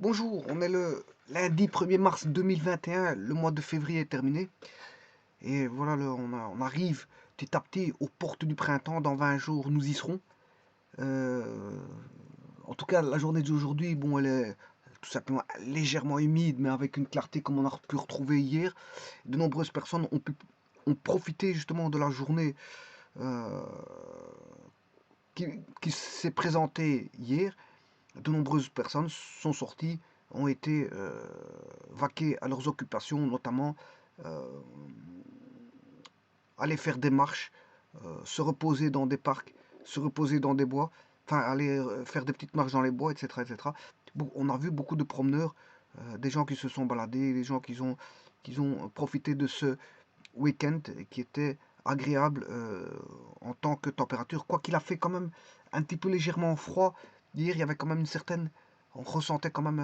Bonjour, on est le lundi 1er mars 2021, le mois de février est terminé. Et voilà, on arrive petit à petit aux portes du printemps. Dans 20 jours, nous y serons. Euh, En tout cas, la journée d'aujourd'hui, bon, elle est tout simplement légèrement humide, mais avec une clarté comme on a pu retrouver hier. De nombreuses personnes ont profité justement de la journée euh, qui s'est présentée hier. De nombreuses personnes sont sorties, ont été vaquées à leurs occupations, notamment euh, aller faire des marches, se reposer dans des parcs, se reposer dans des bois, enfin aller faire des petites marches dans les bois, etc. etc. Bon, on a vu beaucoup de promeneurs, des gens qui se sont baladés, des gens qui ont profité de ce week-end qui était agréable en tant que température, quoi qu'il a fait quand même un petit peu légèrement froid. Hier, il y avait quand même une certaine, on ressentait quand même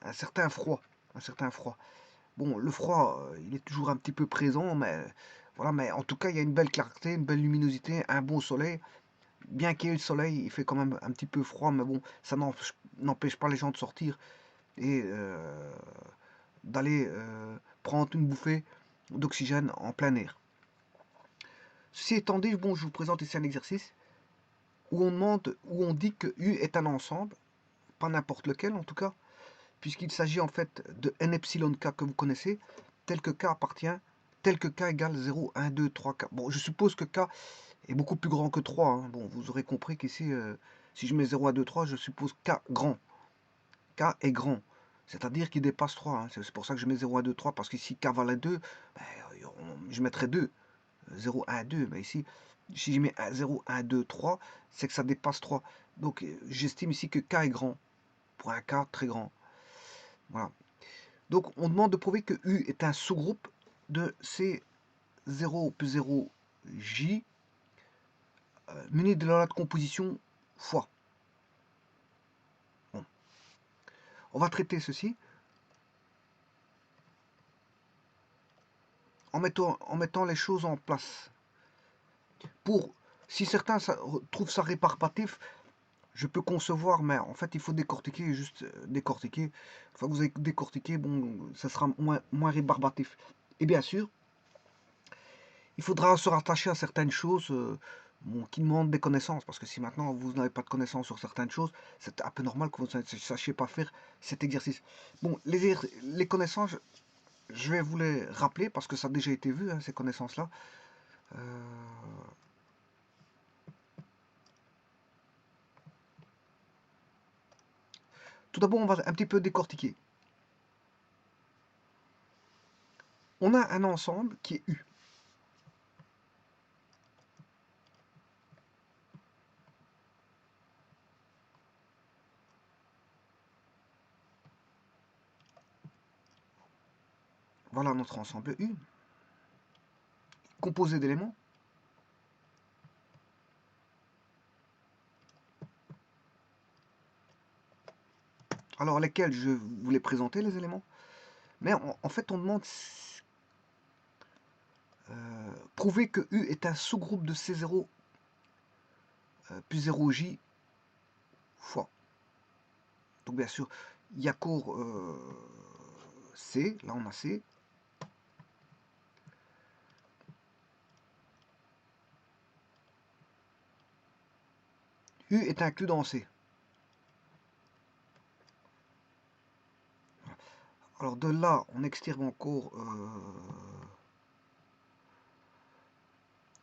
un certain froid, un certain froid. Bon, le froid, il est toujours un petit peu présent, mais voilà, mais en tout cas, il y a une belle clarté, une belle luminosité, un bon soleil. Bien qu'il y ait le soleil, il fait quand même un petit peu froid, mais bon, ça n'empêche pas les gens de sortir et d'aller prendre une bouffée d'oxygène en plein air. Ceci étant dit, bon, je vous présente ici un exercice où on dit que U est un ensemble, pas n'importe lequel en tout cas, puisqu'il s'agit en fait de n epsilon k que vous connaissez, tel que k appartient, tel que k égale 0, 1, 2, 3, k. Bon, je suppose que k est beaucoup plus grand que 3. Hein. Bon, vous aurez compris qu'ici, si je mets 0, 1, 2, 3, je suppose k grand. K est grand. C'est-à-dire qu'il dépasse 3. Hein. C'est pour ça que je mets 0, 1, 2, 3, parce qu'ici k valait 2, ben, je mettrais 2. 0, 1, 2. Mais ici, si je mets 0, 1, 2, 3, c'est que ça dépasse 3. Donc j'estime ici que k est grand. Pour un k très grand. Voilà. Donc on demande de prouver que U est un sous-groupe de C0 plus 0J muni de la loi de composition fois. Bon. On va traiter ceci en mettant les choses en place. Pour, si certains trouvent ça rébarbatif, je peux concevoir, mais en fait il faut décortiquer, juste décortiquer. Une fois que vous avez décortiqué, bon, ça sera moins rébarbatif. Et bien sûr, il faudra se rattacher à certaines choses bon, qui demandent des connaissances, parce que si maintenant vous n'avez pas de connaissances sur certaines choses, c'est un peu normal que vous ne sachiez pas faire cet exercice. Bon, les connaissances, je vais vous les rappeler, parce que ça a déjà été vu, hein, ces connaissances-là. Euh, Tout d'abord, on va un petit peu décortiquer. On a un ensemble qui est U. Voilà notre ensemble U, composé d'éléments. Alors, lesquels je vous les présenter, les éléments. Mais en fait, on demande prouver que U est un sous-groupe de C0 plus 0J fois. Donc, bien sûr, il y a cours C, là on a C. U est inclus dans C. Alors de là, on extirpe encore.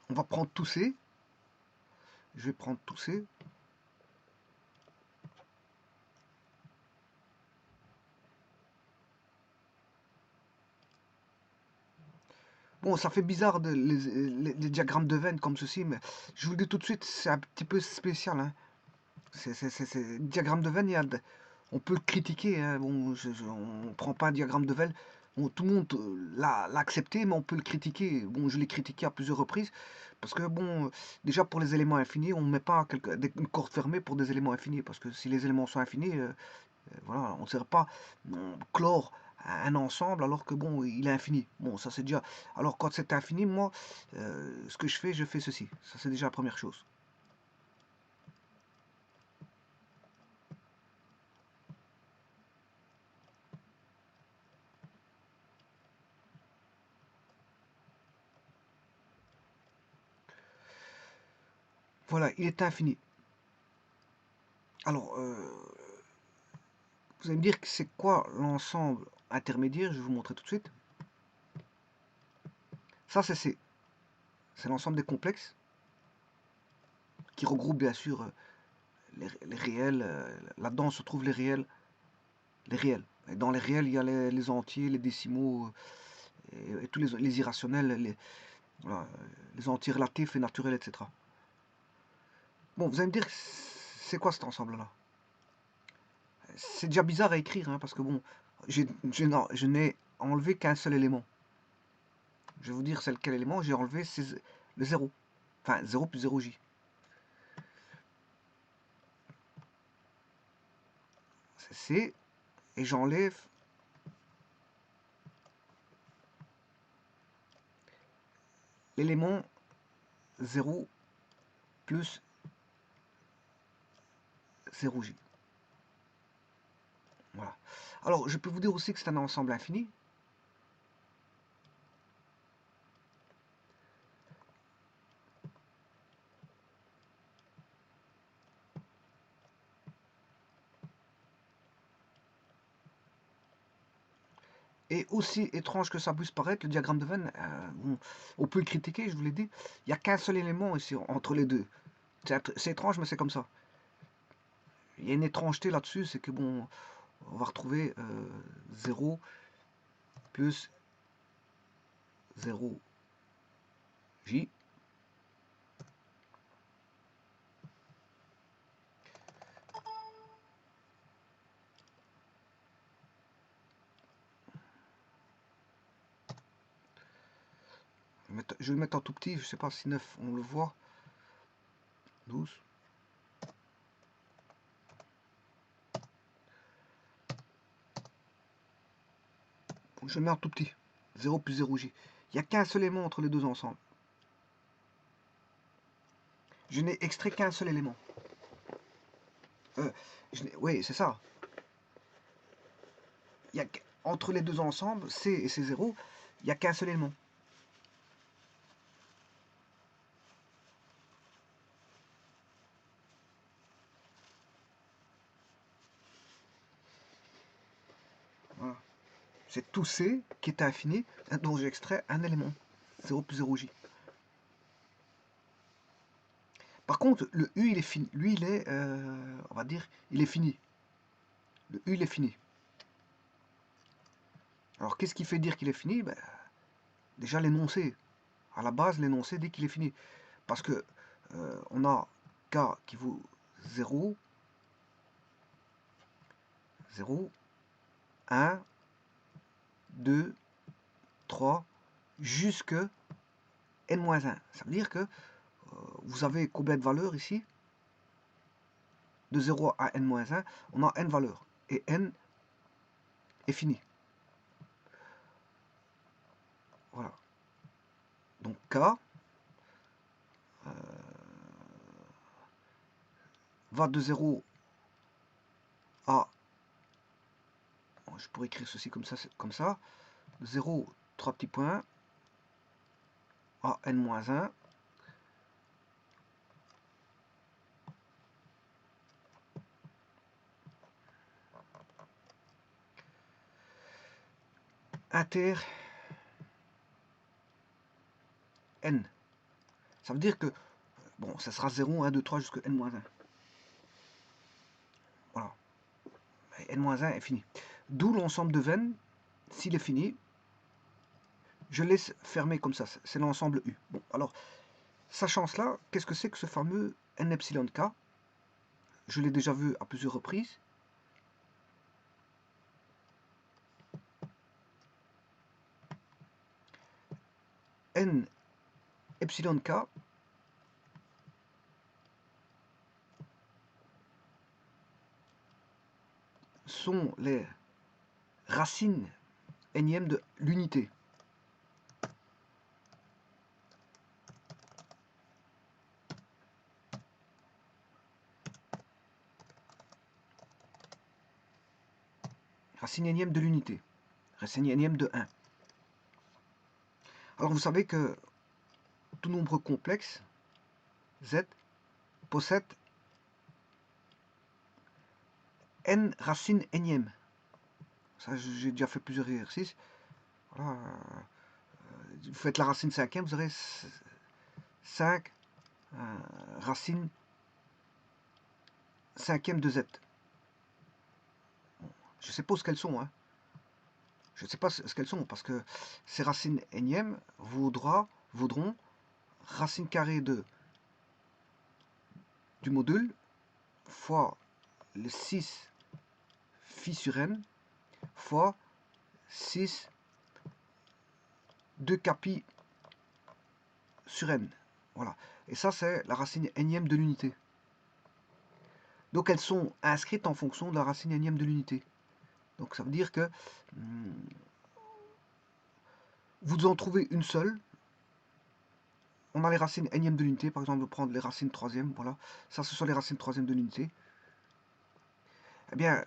On va prendre tout C. Je vais prendre tout C. Bon, ça fait bizarre les diagrammes de Venn comme ceci, mais je vous le dis tout de suite, c'est un petit peu spécial. Hein. Diagramme de Venn, on peut le critiquer. Hein. Bon, on ne prend pas un diagramme de Venn. Bon, tout le monde l'a accepté, mais on peut le critiquer. Bon, je l'ai critiqué à plusieurs reprises. Parce que, bon, déjà pour les éléments infinis, on ne met pas une corde fermée pour des éléments infinis. Parce que si les éléments sont infinis, voilà, on ne sert pas clore un ensemble alors que, bon, il est infini. Bon, ça c'est déjà. Alors quand c'est infini, moi, ce que je fais ceci. Ça c'est déjà la première chose. Voilà, il est infini. Alors, vous allez me dire que c'est quoi l'ensemble intermédiaire, je vais vous montrer tout de suite. Ça, c'est C. C'est l'ensemble des complexes qui regroupe bien sûr les réels. Là-dedans se trouvent les réels. Les réels. Et dans les réels, il y a les entiers, les décimaux et tous les irrationnels, voilà, les entiers relatifs et naturels, etc. Bon, vous allez me dire, c'est quoi cet ensemble-là? C'est déjà bizarre à écrire, hein, parce que bon, je n'ai enlevé qu'un seul élément. Je vais vous dire c'est quel élément j'ai enlevé, c'est le 0. Enfin, 0 plus 0j. C'est C, et j'enlève l'élément 0 plus 0j. Voilà. Alors, je peux vous dire aussi que c'est un ensemble infini. Et aussi étrange que ça puisse paraître, le diagramme de Venn, bon, on peut le critiquer, je vous l'ai dit, il n'y a qu'un seul élément ici entre les deux. C'est étrange, mais c'est comme ça. Il y a une étrangeté là-dessus, c'est que bon, on va retrouver 0 plus 0j. Je vais le mettre en tout petit, je ne sais pas si 9 on le voit. 12. Je le mets en tout petit. 0 plus 0j. Il n'y a qu'un seul élément entre les deux ensemble. Je n'ai extrait qu'un seul élément. Oui, c'est ça. Il y a, entre les deux ensembles, C et C0, il n'y a qu'un seul élément. Voilà. C'est tout C qui est infini, dont j'extrais un élément. 0 plus 0j. Par contre, le U, il est fini. Lui, il est, on va dire, il est fini. Le U, il est fini. Alors, qu'est-ce qui fait dire qu'il est fini? Ben, déjà, l'énoncé. À la base, l'énoncé dit qu'il est fini. Parce que on a K qui vaut 0, 0, 1, 2, 3, jusque n-1. Ça veut dire que vous avez combien de valeurs ici? De 0 à n-1, on a n valeurs. Et n est fini. Voilà. Donc K va de 0 à... Je pourrais écrire ceci comme ça. 0, 3 petits points, à n-1. Inter n. Ça veut dire que, bon, ça sera 0, 1, 2, 3 jusqu'à n-1. Voilà. n-1 est fini. D'où l'ensemble de Venn, s'il est fini, je laisse fermer comme ça. C'est l'ensemble U. Bon, alors, sachant cela, qu'est-ce que c'est que ce fameux n epsilon k? Je l'ai déjà vu à plusieurs reprises. N epsilon k sont les racines énièmes de l'unité. Racine énième de l'unité. Racine énième de 1. Alors vous savez que tout nombre complexe, Z, possède n racine énième. Ça, j'ai déjà fait plusieurs exercices. Voilà. Vous faites la racine cinquième, vous aurez 5 racine cinquième de z. Je ne sais pas ce qu'elles sont. Hein. Je ne sais pas ce qu'elles sont, parce que ces racines énièmes vaudront racine carrée du module fois le 6 phi sur n fois 6 2 capi sur n. Voilà. Et ça, c'est la racine énième de l'unité. Donc, elles sont inscrites en fonction de la racine énième de l'unité. Donc, ça veut dire que vous en trouvez une seule. On a les racines énièmes de l'unité. Par exemple, on va prendre les racines troisième. Voilà. Ça, ce sont les racines troisième de l'unité. Eh bien,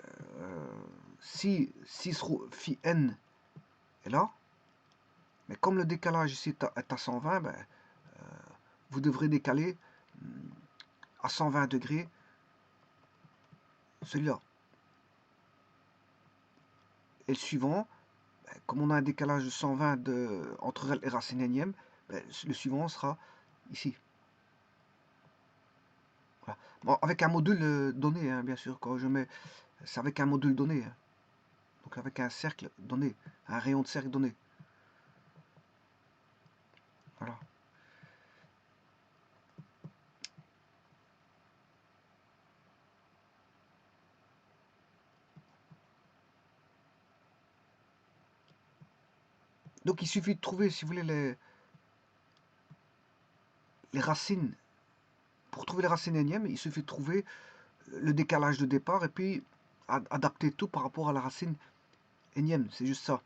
si 6 phi n est là, mais comme le décalage ici est à 120, ben, vous devrez décaler à 120 degrés celui-là. Et le suivant, ben, comme on a un décalage de 120 entre les racines énièmes, ben, le suivant sera ici. Voilà. Bon, avec un module donné, hein, bien sûr, quand je mets, c'est avec un module donné. Hein. Donc avec un cercle donné, un rayon de cercle donné. Voilà. Donc il suffit de trouver, si vous voulez, les racines. Pour trouver les racines énièmes, il suffit de trouver le décalage de départ et puis adapter tout par rapport à la racine énième. C'est juste ça.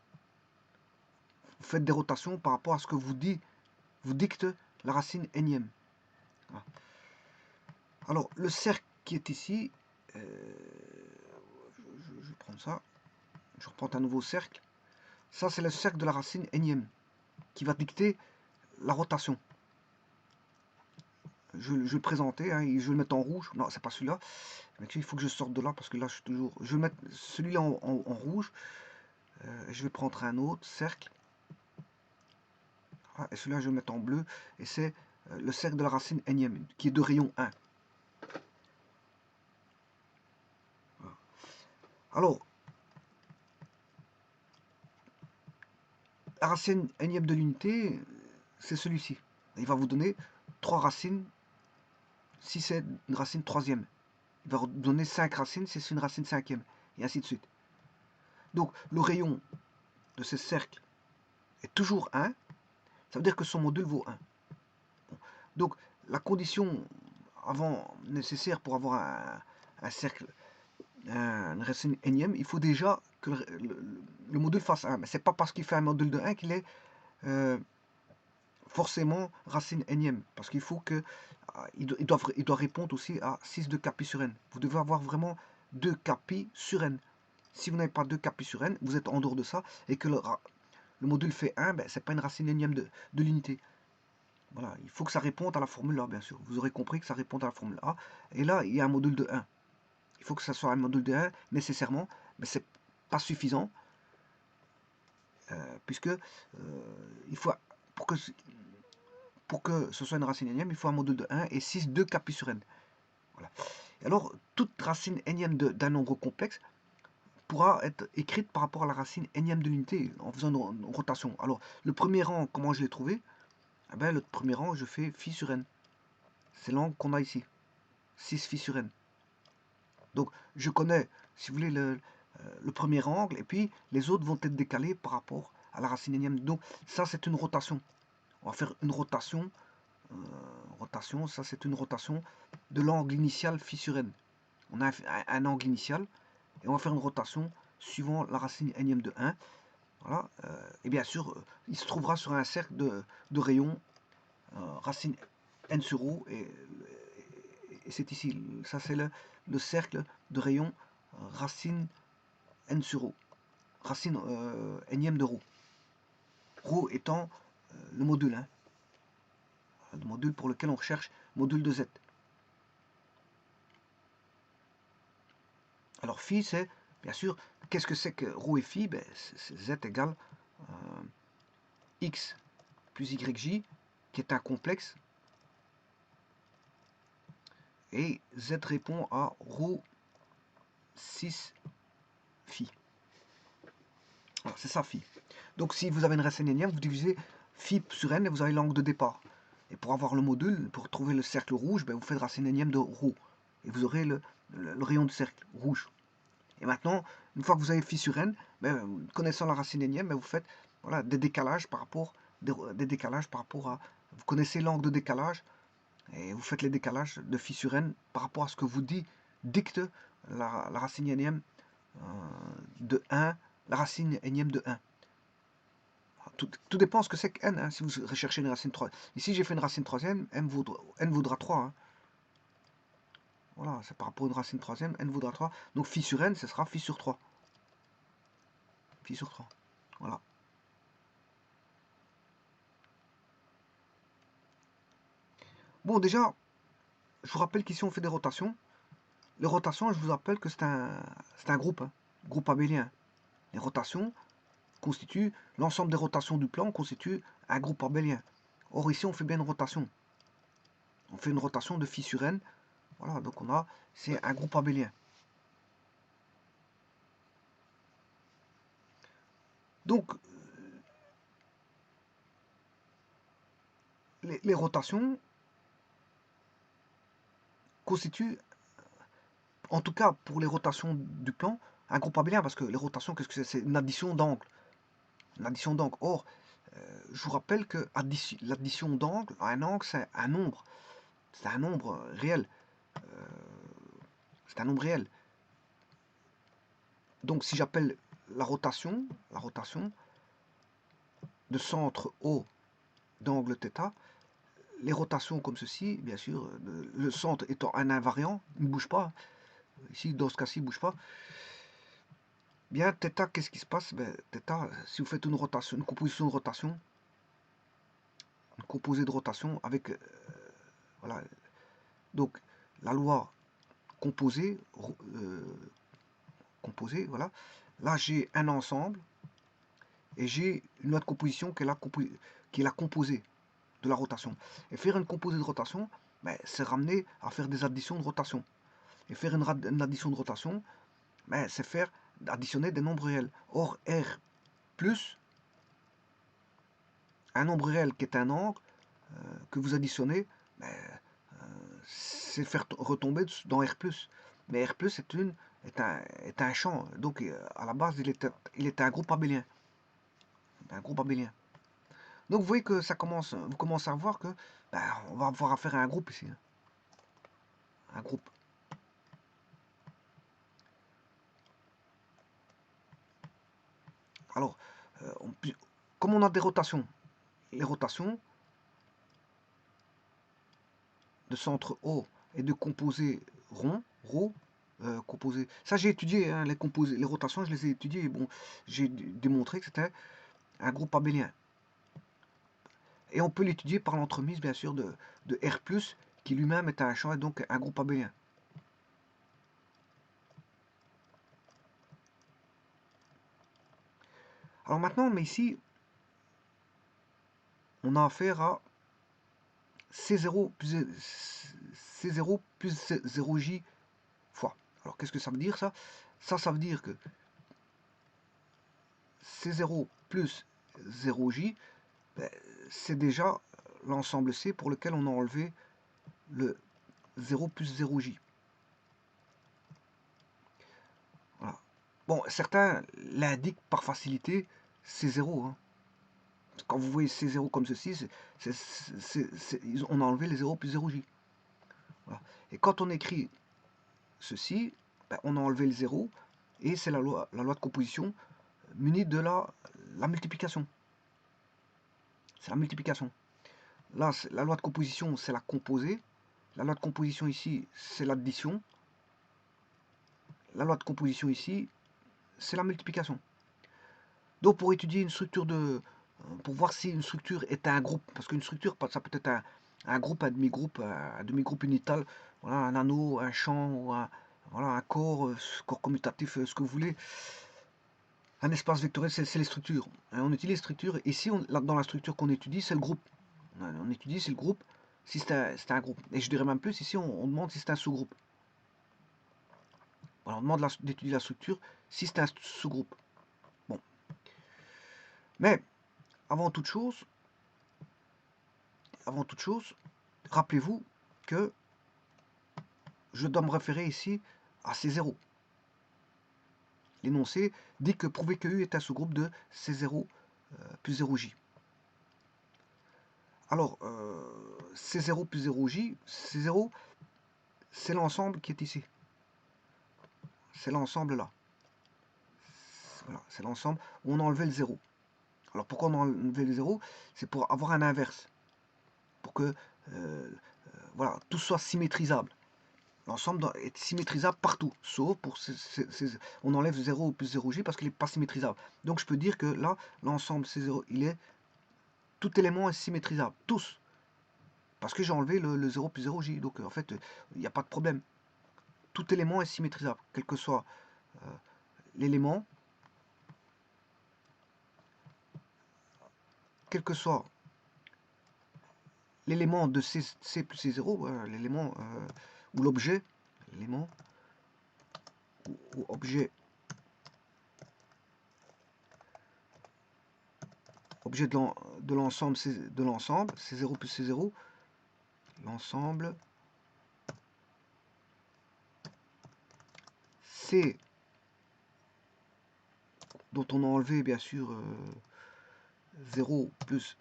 Vous faites des rotations par rapport à ce que vous dicte la racine énième. Voilà. Alors, le cercle qui est ici, je vais prendre ça. Je reprends un nouveau cercle. Ça, c'est le cercle de la racine énième qui va dicter la rotation. Je vais le présenter, hein, je vais le mettre en rouge. Non, c'est pas celui-là. Il faut que je sorte de là parce que là, je suis toujours. Je vais mettre celui-là en rouge. Je vais prendre un autre cercle. Ah, et celui-là, je vais le mettre en bleu. Et c'est le cercle de la racine énième qui est de rayon 1. Voilà. Alors, la racine énième de l'unité, c'est celui-ci. Il va vous donner 3 racines si c'est une racine troisième. Il va vous donner 5 racines si c'est une racine cinquième. Et ainsi de suite. Donc, le rayon de ce cercle est toujours 1. Ça veut dire que son module vaut 1. Bon. Donc, la condition avant nécessaire pour avoir un cercle, une racine énième, il faut déjà que le module fasse 1. Mais c'est pas parce qu'il fait un module de 1 qu'il est forcément racine énième. Parce qu'il faut que il doit répondre aussi à 6 de capi sur n. Vous devez avoir vraiment 2 capi sur n. Si vous n'avez pas 2 capi sur n, vous êtes en dehors de ça, et que le module fait 1, ben, c'est pas une racine énième de l'unité. Voilà, il faut que ça réponde à la formule A, bien sûr. Vous aurez compris que ça répond à la formule A. Et là, il y a un module de 1. Il faut que ça soit un module de 1 nécessairement, mais c'est pas suffisant, puisque il faut, pour que ce soit une racine énième, il faut un module de 1 et 6, 2 capi sur n. Voilà. Et alors, toute racine énième d'un nombre complexe pourra être écrite par rapport à la racine énième de l'unité en faisant une rotation. Alors, le premier rang, comment je l'ai trouvé? Eh bien, le premier rang, je fais phi sur n. C'est l'angle qu'on a ici. 6 phi sur n. Donc, je connais, si vous voulez, le premier angle, et puis les autres vont être décalés par rapport à la racine énième. Donc, ça, c'est une rotation. On va faire une rotation. Ça, c'est une rotation de l'angle initial phi sur n. On a un angle initial, et on va faire une rotation suivant la racine énième de 1. Voilà. Et bien sûr, il se trouvera sur un cercle de rayon racine n sur ρ, et c'est ici. Ça, c'est le cercle de rayon racine n sur ρ. Racine énième de ρ. ρ étant le module. Hein. Le module pour lequel on recherche module de z. Alors phi, c'est, bien sûr, qu'est-ce que c'est que ρ et phi? Ben, c'est z égale x plus yj, qui est un complexe, et z répond à ρ 6 phi. Alors c'est ça phi. Donc si vous avez une racine énième, vous divisez phi sur n et vous avez l'angle de départ. Et pour avoir le module, pour trouver le cercle rouge, ben vous faites racine énième de ρ. Et vous aurez le rayon du cercle rouge. Et maintenant, une fois que vous avez phi sur n, ben, connaissant la racine énième, ben, vous faites voilà, des décalages par rapport à... Vous connaissez l'angle de décalage, et vous faites les décalages de phi sur n par rapport à ce que vous dicte la racine énième de 1, la racine énième de 1. Tout dépend de ce que c'est que n, hein, si vous recherchez une racine 3. Ici, j'ai fait une racine troisième, n vaudra 3. Hein. Voilà, c'est par rapport à une racine troisième, n vaudra 3. Donc phi sur n, ce sera phi sur 3. Phi sur 3. Voilà. Bon, déjà, je vous rappelle qu'ici, on fait des rotations. Les rotations, je vous rappelle que c'est un groupe, hein, groupe abélien. Les rotations constituent, l'ensemble des rotations du plan constitue un groupe abélien. Or, ici, on fait bien une rotation. On fait une rotation de phi sur n. Voilà, donc c'est un groupe abélien. Donc, les rotations constituent, en tout cas pour les rotations du plan, un groupe abélien, parce que les rotations, qu'est-ce que c'est? C'est une addition d'angles. Une addition d'angles. Or, je vous rappelle que l'addition d'angles, un angle, c'est un nombre. C'est un nombre réel. C'est un nombre réel. Donc, si j'appelle la rotation de centre O d'angle θ, les rotations comme ceci, bien sûr, le centre étant un invariant, il ne bouge pas. Ici, dans ce cas-ci, il ne bouge pas. Bien, θ, qu'est-ce qui se passe? Ben, θ, si vous faites une rotation, une composition de rotation, une composée de rotation avec, voilà, donc la loi composée, voilà. Là, j'ai un ensemble et j'ai une loi de composition qui est la composée de la rotation. Et faire une composée de rotation, ben, c'est ramener à faire des additions de rotation. Et faire une addition de rotation, ben, c'est faire additionner des nombres réels. Or, R plus un nombre réel qui est un angle que vous additionnez, ben, c'est faire retomber dans R+. Mais R+, est un champ. Donc, à la base, il est un groupe abélien. Un groupe abélien. Donc, vous voyez que vous commencez à voir que ben, on va avoir affaire à un groupe ici. Hein. Un groupe. Alors, comme on a des rotations, les rotations de centre O et de composés ronds, composés. Ça, j'ai étudié, hein, les rotations, je les ai étudiées. Bon, j'ai démontré que c'était un groupe abélien. Et on peut l'étudier par l'entremise, bien sûr, de R+, qui lui-même est un champ et donc un groupe abélien. Alors maintenant, mais ici, on a affaire à C0 plus 0J fois. Alors qu'est-ce que ça veut dire ça? Ça veut dire que C0 plus 0J, ben, c'est déjà l'ensemble C pour lequel on a enlevé le 0 plus 0J. Voilà. Bon, certains l'indiquent par facilité C0. Hein. Quand vous voyez C0 comme ceci, on a enlevé les 0 plus 0J. Voilà. Et quand on écrit ceci, ben, on a enlevé le 0 et c'est la loi de composition munie de la multiplication. C'est la multiplication. Là, la loi de composition, c'est la composée. La loi de composition ici, c'est l'addition. La loi de composition ici, c'est la multiplication. Donc pour étudier une structure pour voir si une structure est un groupe, parce qu'une structure, ça peut être un groupe, un demi-groupe unital, voilà, un anneau, un champ, voilà, un corps, corps commutatif, ce que vous voulez. Un espace vectoriel, c'est les structures. On utilise les structures. Ici, dans la structure qu'on étudie, c'est le groupe. On étudie, c'est le groupe, si c'est un groupe. Et je dirais même plus, ici, on demande si c'est un sous-groupe. Voilà, on demande d'étudier la structure si c'est un sous-groupe. Bon. Mais, avant toute chose, rappelez-vous que je dois me référer ici à C0. L'énoncé dit que prouver que U est un sous-groupe de C0 plus 0J. Alors, C0 plus 0J, C0, c'est l'ensemble qui est ici. C'est l'ensemble là. Voilà, c'est l'ensemble où on a enlevé le 0. Alors pourquoi on a enlevé le 0? C'est pour avoir un inverse. Pour que voilà, tout soit symétrisable. L'ensemble doit être symétrisable partout, sauf pour on enlève 0 plus 0J parce qu'il n'est pas symétrisable. Donc je peux dire que là, l'ensemble C0, tout élément est symétrisable, tous. Parce que j'ai enlevé le 0 plus 0J. Donc en fait, il n'y a pas de problème. Tout élément est symétrisable, quel que soit l'élément, quel que soit l'élément de C plus C0, l'élément ou l'objet, l'élément ou objet de l'ensemble C0 plus C0, l'ensemble C dont on a enlevé bien sûr 0 plus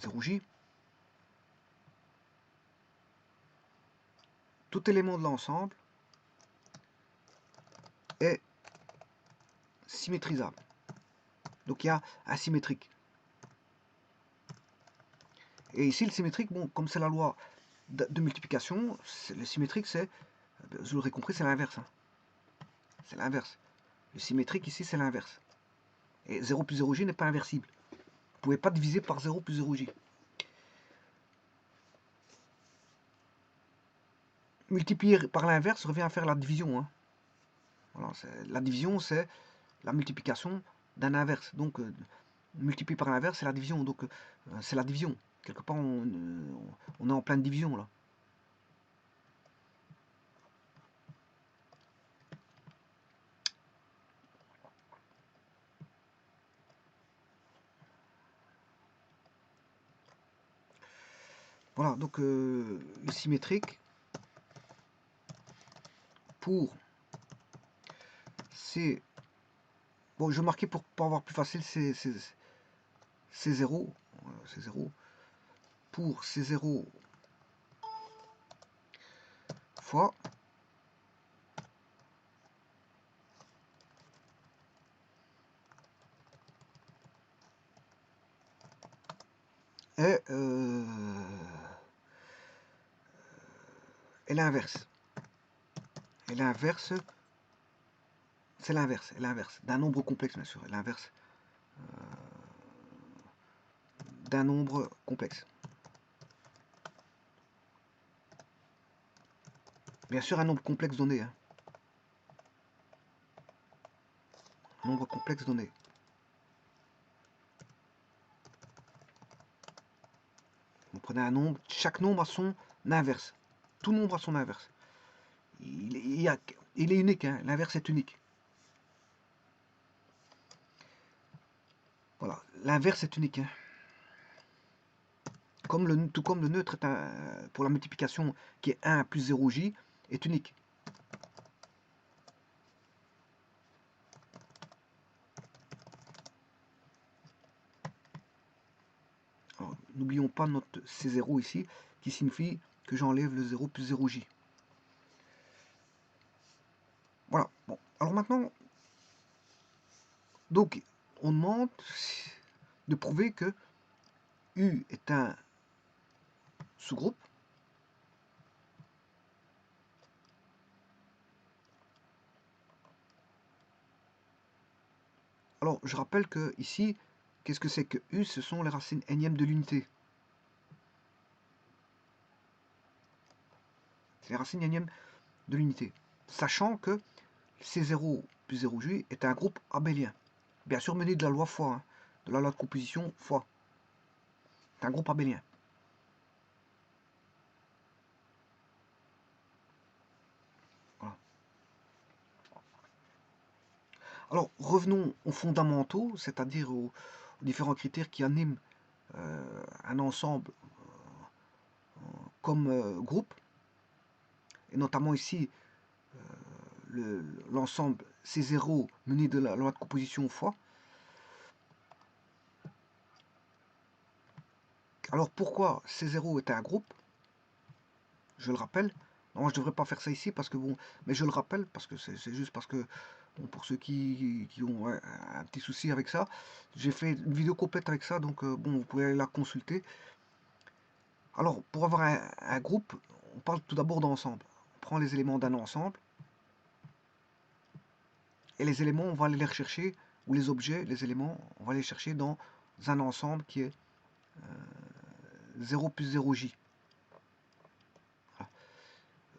0J, tout élément de l'ensemble est symétrisable. Donc il y a asymétrique. Et ici le symétrique, bon, comme c'est la loi de multiplication, le symétrique c'est, vous l'aurez compris, c'est l'inverse. Hein. C'est l'inverse. Le symétrique ici c'est l'inverse. Et 0 plus 0J n'est pas inversible. Vous ne pouvez pas diviser par 0 plus 0J. Multiplier par l'inverse revient à faire la division. Hein. Voilà, la division, c'est la multiplication d'un inverse. Donc, multiplier par l'inverse, c'est la division. Donc, c'est la division. Quelque part, on est en pleine division, là. Voilà, donc, le symétrique, pour C... Bon, je vais marquer pour avoir plus facile, c'est 0. C'est 0. Pour C0 fois et l'inverse. Et l'inverse, c'est l'inverse. D'un nombre complexe, bien sûr. Et l'inverse d'un nombre complexe. Bien sûr, un nombre complexe donné. Hein. Un nombre complexe donné. Vous prenez un nombre, chaque nombre a son inverse. Tout nombre a son inverse. Il est unique, hein. L'inverse est unique. Voilà, l'inverse est unique. Hein. Tout comme le neutre est pour la multiplication qui est 1 plus 0j est unique. N'oublions pas notre C0 ici, qui signifie que j'enlève le 0 plus 0j. Voilà. Bon. Alors maintenant, donc, on demande de prouver que U est un sous-groupe. Alors, je rappelle que ici, qu'est-ce que c'est que U? Ce sont les racines énièmes de l'unité. C'est les racines énièmes de l'unité. sachant que C0 plus 0J est un groupe abélien. Bien sûr mené de la loi fois, hein, de la loi de composition fois. C'est un groupe abélien. Voilà. Alors revenons aux fondamentaux, c'est-à-dire aux différents critères qui animent un ensemble comme groupe, et notamment ici l'ensemble C0 mené de la loi de composition fois. Alors pourquoi C0 est un groupe? Je le rappelle. Non, je devrais pas faire ça ici parce que bon, mais je le rappelle parce que c'est juste parce que bon, pour ceux qui ont un petit souci avec ça, j'ai fait une vidéo complète avec ça, donc bon, vous pouvez aller la consulter. Alors pour avoir un groupe, on parle tout d'abord d'ensemble. On prend les éléments d'un ensemble et les éléments, on va aller les rechercher, ou les objets, les éléments, on va les chercher dans un ensemble qui est 0 plus 0j. Voilà.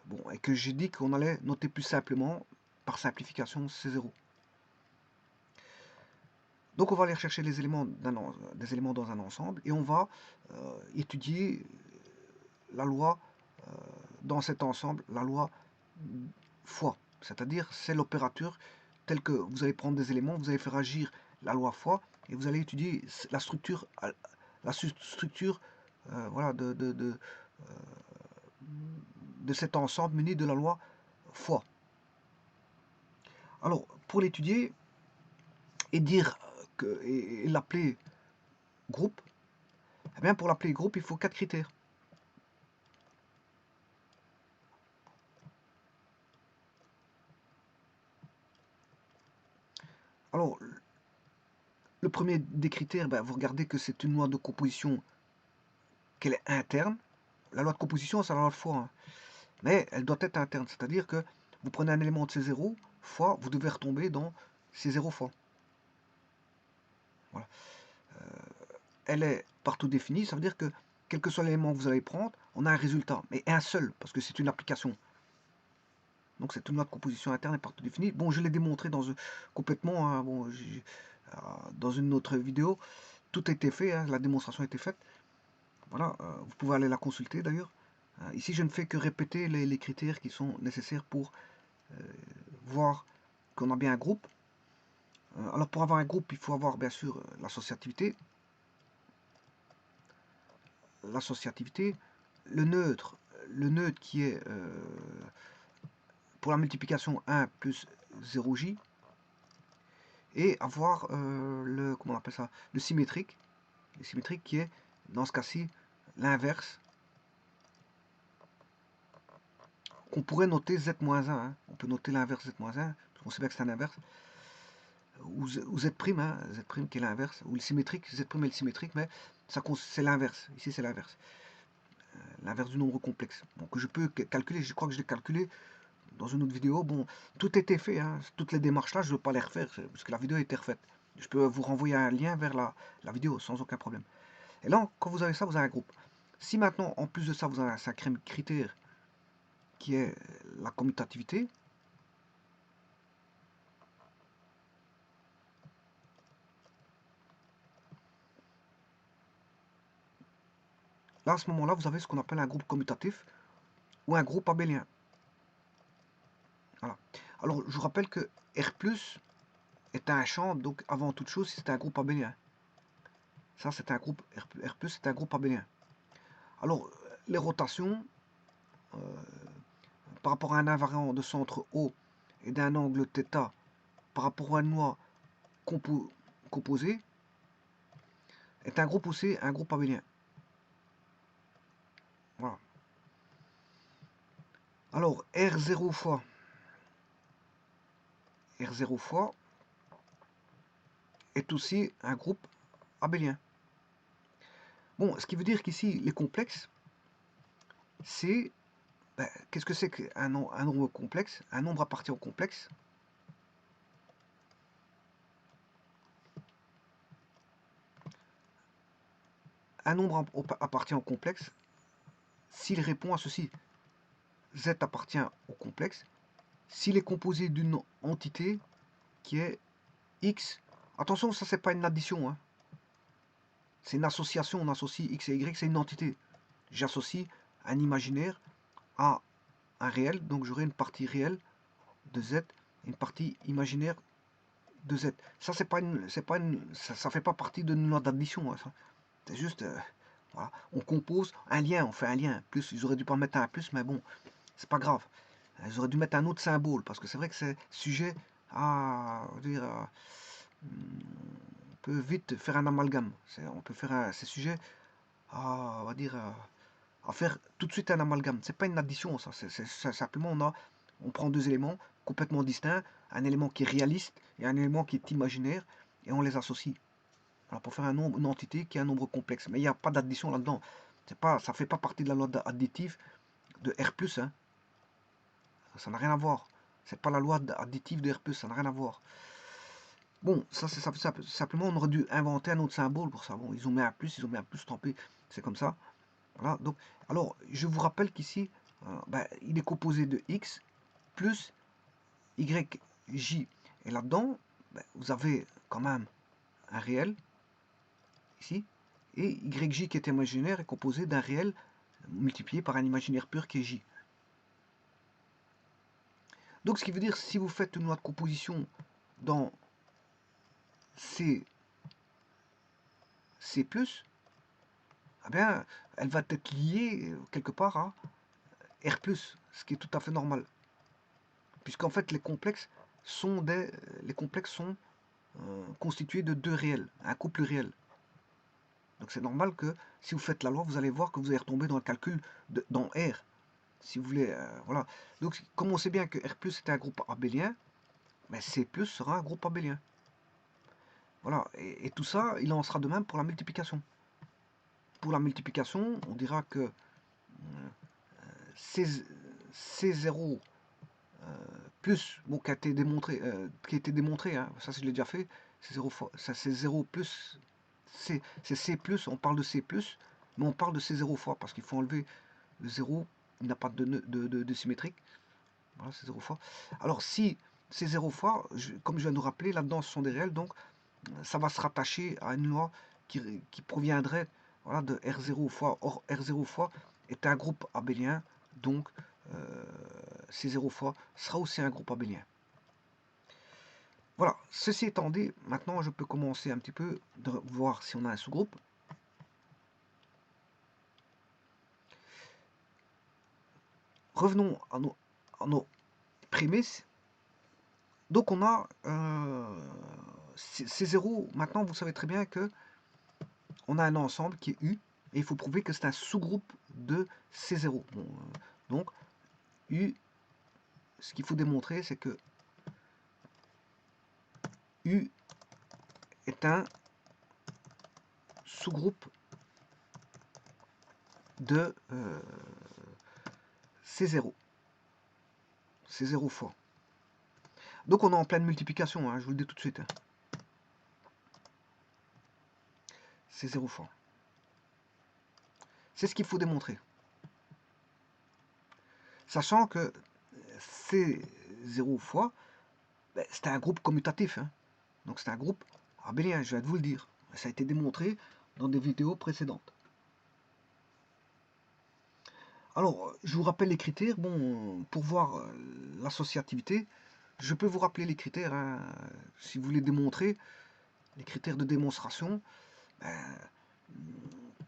Bon, et que j'ai dit qu'on allait noter plus simplement, par simplification, C0. Donc on va aller rechercher les éléments des éléments dans un ensemble et on va étudier la loi dans cet ensemble, la loi fois. C'est-à-dire c'est l'opérateur tel que vous allez prendre des éléments, vous allez faire agir la loi fois et vous allez étudier la structure, voilà, de cet ensemble muni de la loi fois. Alors pour l'étudier et dire et l'appeler groupe, eh bien pour l'appeler groupe il faut 4 critères. Alors, le premier des critères, ben, vous regardez que c'est une loi de composition qu'elle est interne. La loi de composition, c'est la loi de fois, hein. Mais elle doit être interne, c'est-à-dire que vous prenez un élément de C0 fois, vous devez retomber dans C0 fois. Voilà. Elle est partout définie, ça veut dire que quel que soit l'élément que vous allez prendre, on a un résultat, mais un seul, parce que c'est une application. Donc c'est une loi de composition interne et partout définie. Bon, je l'ai démontré complètement, hein, bon, dans une autre vidéo. Tout a été fait, hein, la démonstration a été faite. Voilà, vous pouvez aller la consulter d'ailleurs. Ici, je ne fais que répéter les critères qui sont nécessaires pour voir qu'on a bien un groupe. Alors pour avoir un groupe, il faut avoir bien sûr l'associativité. L'associativité, le neutre qui est pour la multiplication 1 plus 0j, et avoir comment on appelle ça, le symétrique qui est dans ce cas-ci l'inverse, qu'on pourrait noter z-1, hein. On peut noter l'inverse z-1, parce qu'on sait bien que c'est un inverse, ou z', hein, z' qui est l'inverse, ou le symétrique, z' est le symétrique, mais c'est l'inverse, ici c'est l'inverse. L'inverse du nombre complexe. Donc je peux calculer, je crois que je l'ai calculé dans une autre vidéo. Bon, tout était fait, hein, toutes les démarches là, je ne veux pas les refaire, parce que la vidéo a été refaite. Je peux vous renvoyer un lien vers la vidéo sans aucun problème. Et là, quand vous avez ça, vous avez un groupe. Si maintenant, en plus de ça, vous avez un sacré critère qui est la commutativité, là, à ce moment-là, vous avez ce qu'on appelle un groupe commutatif ou un groupe abélien. Voilà. Alors, je vous rappelle que R+, est un champ, donc avant toute chose, c'est un groupe abélien. Ça, c'est un groupe, R+, c'est un groupe abélien. Alors, les rotations, par rapport à un invariant de centre O et d'un angle θ, par rapport à une loi composée, est un groupe aussi un groupe abélien. Voilà. Alors, R0 fois est aussi un groupe abélien. Bon, ce qui veut dire qu'ici, les complexes, c'est... Ben, qu'est-ce que c'est qu'un nombre complexe? Un nombre appartient au complexe. Un nombre appartient au complexe s'il répond à ceci. Z appartient au complexe s'il est composé d'une entité qui est x, attention, ça c'est pas une addition, hein. C'est une association, on associe x et y, c'est une entité. J'associe un imaginaire à un réel, donc j'aurai une partie réelle de z et une partie imaginaire de z. Ça, ça fait pas partie de une loi d'addition, hein, ça. C'est juste, voilà, on compose un lien, on fait un lien. Plus, ils auraient dû pas mettre un plus, mais bon, c'est pas grave. Ils auraient dû mettre un autre symbole, parce que c'est vrai que c'est sujet à, dire, on peut vite faire un amalgame. On peut faire c'est sujet à, on va dire, à faire tout de suite un amalgame. C'est pas une addition, ça. C'est simplement, on prend deux éléments complètement distincts, un élément qui est réaliste et un élément qui est imaginaire, et on les associe. Alors pour faire un nombre, une entité qui est un nombre complexe. Mais il n'y a pas d'addition là-dedans. Ça ne fait pas partie de la loi additive de R+, hein. Ça n'a rien à voir. C'est pas la loi additive de R+, ça n'a rien à voir. Bon, simplement, on aurait dû inventer un autre symbole pour ça. Bon, ils ont mis un plus, tant pis, c'est comme ça. Voilà, donc, alors, je vous rappelle qu'ici, il est composé de x plus yj. Et là-dedans, vous avez quand même un réel, ici, et yj qui est imaginaire est composé d'un réel multiplié par un imaginaire pur qui est j. Donc, ce qui veut dire, si vous faites une loi de composition dans C+, eh bien, elle va être liée quelque part à R+, ce qui est tout à fait normal. Puisqu'en fait, les complexes sont constitués de deux réels, un couple réel. Donc c'est normal que si vous faites la loi, vous allez voir que vous allez retomber dans le calcul dans R. Si vous voulez, voilà. Donc comme on sait bien que R+ est un groupe abélien, mais C+ sera un groupe abélien. Voilà, et tout ça, il en sera de même pour la multiplication. Pour la multiplication, on dira que C0 plus, bon, qui a été démontré, hein, ça je l'ai déjà fait, c'est 0 fois, ça c'est 0 plus, c'est C plus, on parle de C plus, mais on parle de C 0 fois, parce qu'il faut enlever le 0, il n'a pas de symétrique, voilà, c'est 0 fois. Alors si c'est 0 fois, comme je viens de rappeler, là-dedans ce sont des réels, donc ça va se rattacher à une loi qui proviendrait, voilà, de R0 fois, or R0 fois est un groupe abélien, donc C0 fois sera aussi un groupe abélien. Voilà, ceci étant dit, maintenant je peux commencer un petit peu de voir si on a un sous-groupe. Revenons à nos prémices. Donc on a C0, maintenant vous savez très bien que on a un ensemble qui est U, et il faut prouver que c'est un sous-groupe de C0. Bon, donc U, ce qu'il faut démontrer, c'est que U est un sous-groupe de C0. C0 fois. Donc on est en pleine multiplication, hein, je vous le dis tout de suite. Hein. C0 fois. C'est ce qu'il faut démontrer. Sachant que C0 fois, c'est un groupe commutatif. Hein. Donc c'est un groupe abélien, je viens de vous le dire. Ça a été démontré dans des vidéos précédentes. Alors, je vous rappelle les critères. Bon, pour voir l'associativité, je peux vous rappeler les critères, hein, si vous voulez démontrer, les critères de démonstration.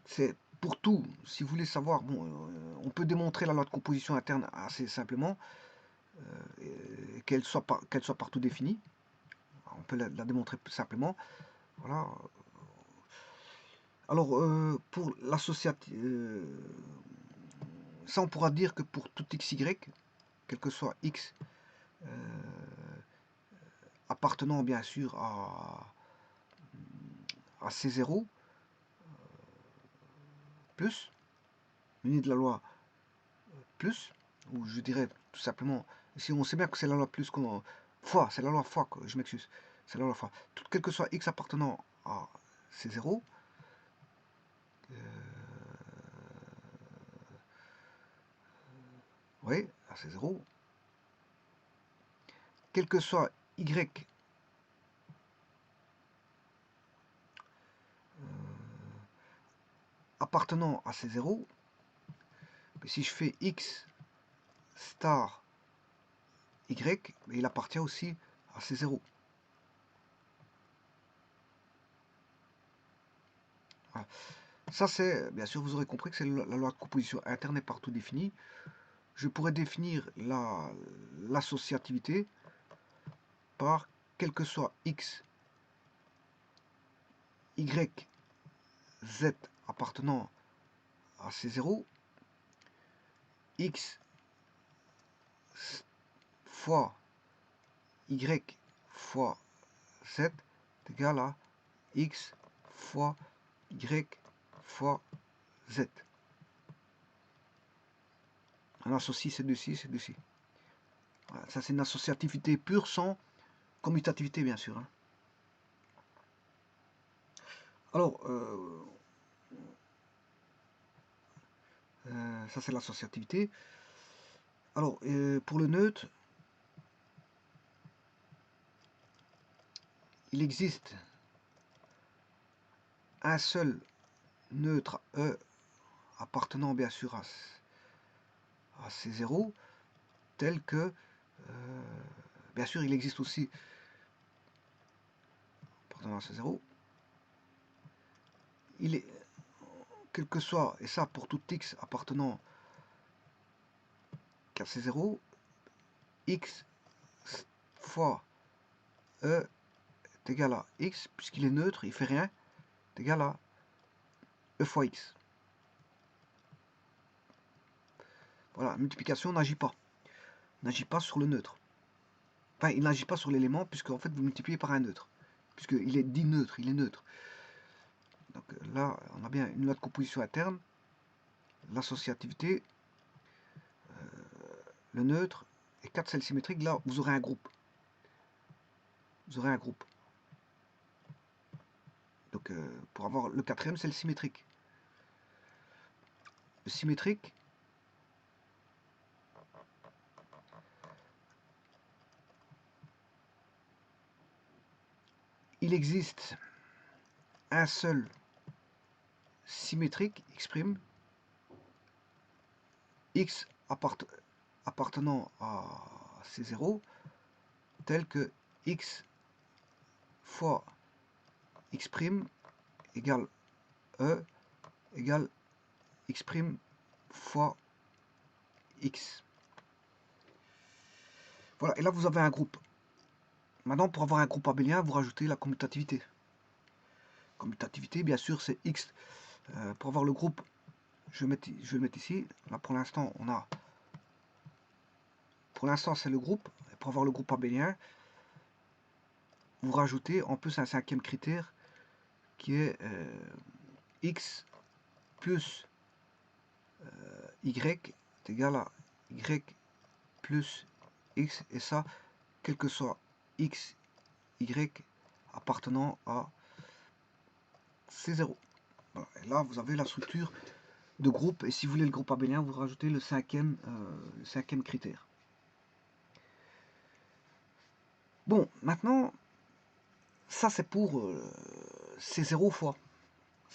C'est pour tout, si vous voulez savoir, bon, on peut démontrer la loi de composition interne assez simplement, qu'elle soit partout définie. On peut la démontrer simplement. Voilà. Alors, pour l'associativité, ça on pourra dire que pour tout xy, quel que soit x, appartenant bien sûr à C0, plus, muni de la loi plus, ou je dirais tout simplement, si on sait bien que c'est la loi plus qu'on fois, c'est la loi fois, je m'excuse, c'est la loi fois. Quel que soit x appartenant à C0, oui, à C0, quel que soit y appartenant à C0, si je fais x star y, il appartient aussi à C0. Voilà. Ça, c'est, bien sûr, vous aurez compris que c'est la loi de composition interne est partout définie. Je pourrais définir l'associativité par quel que soit x, y, z appartenant à C0, x fois y fois z est égal à x fois y fois z. On associe ces deux-ci, ces deux-ci. Voilà, ça c'est une associativité pure sans commutativité bien sûr. Hein. Alors, ça c'est l'associativité. Alors, pour le neutre, il existe un seul neutre E appartenant bien sûr à C0, tel que, bien sûr, il existe aussi appartenant à C0. Il est, quel que soit, et ça pour tout x appartenant à C0, x fois E est égal à x, puisqu'il est neutre, il fait rien, est égal à E fois x. Voilà, multiplication n'agit pas. N'agit pas sur le neutre. Enfin, il n'agit pas sur l'élément, puisque en fait vous multipliez par un neutre. Puisqu'il est dit neutre, il est neutre. Donc là, on a bien une loi de composition interne, l'associativité, le neutre, et 4 selles symétriques. Là, vous aurez un groupe. Vous aurez un groupe. Donc pour avoir le quatrième, c'est le symétrique. Le symétrique, il existe un seul symétrique, exprime x appartenant à C0, tel que x fois x' égale E égale x' fois x. Voilà, et là vous avez un groupe. Maintenant, pour avoir un groupe abélien, vous rajoutez la commutativité. Commutativité, bien sûr, c'est x. Pour avoir le groupe, je vais le mettre ici. Là, pour l'instant, on a... Pour l'instant, c'est le groupe. Et pour avoir le groupe abélien, vous rajoutez en plus un cinquième critère qui est x plus y est égal à y plus x, et ça, quel que soit x, y appartenant à C0. Voilà. Et là, vous avez la structure de groupe, et si vous voulez le groupe abélien, vous rajoutez le cinquième critère. Bon, maintenant, ça c'est pour C0 fois.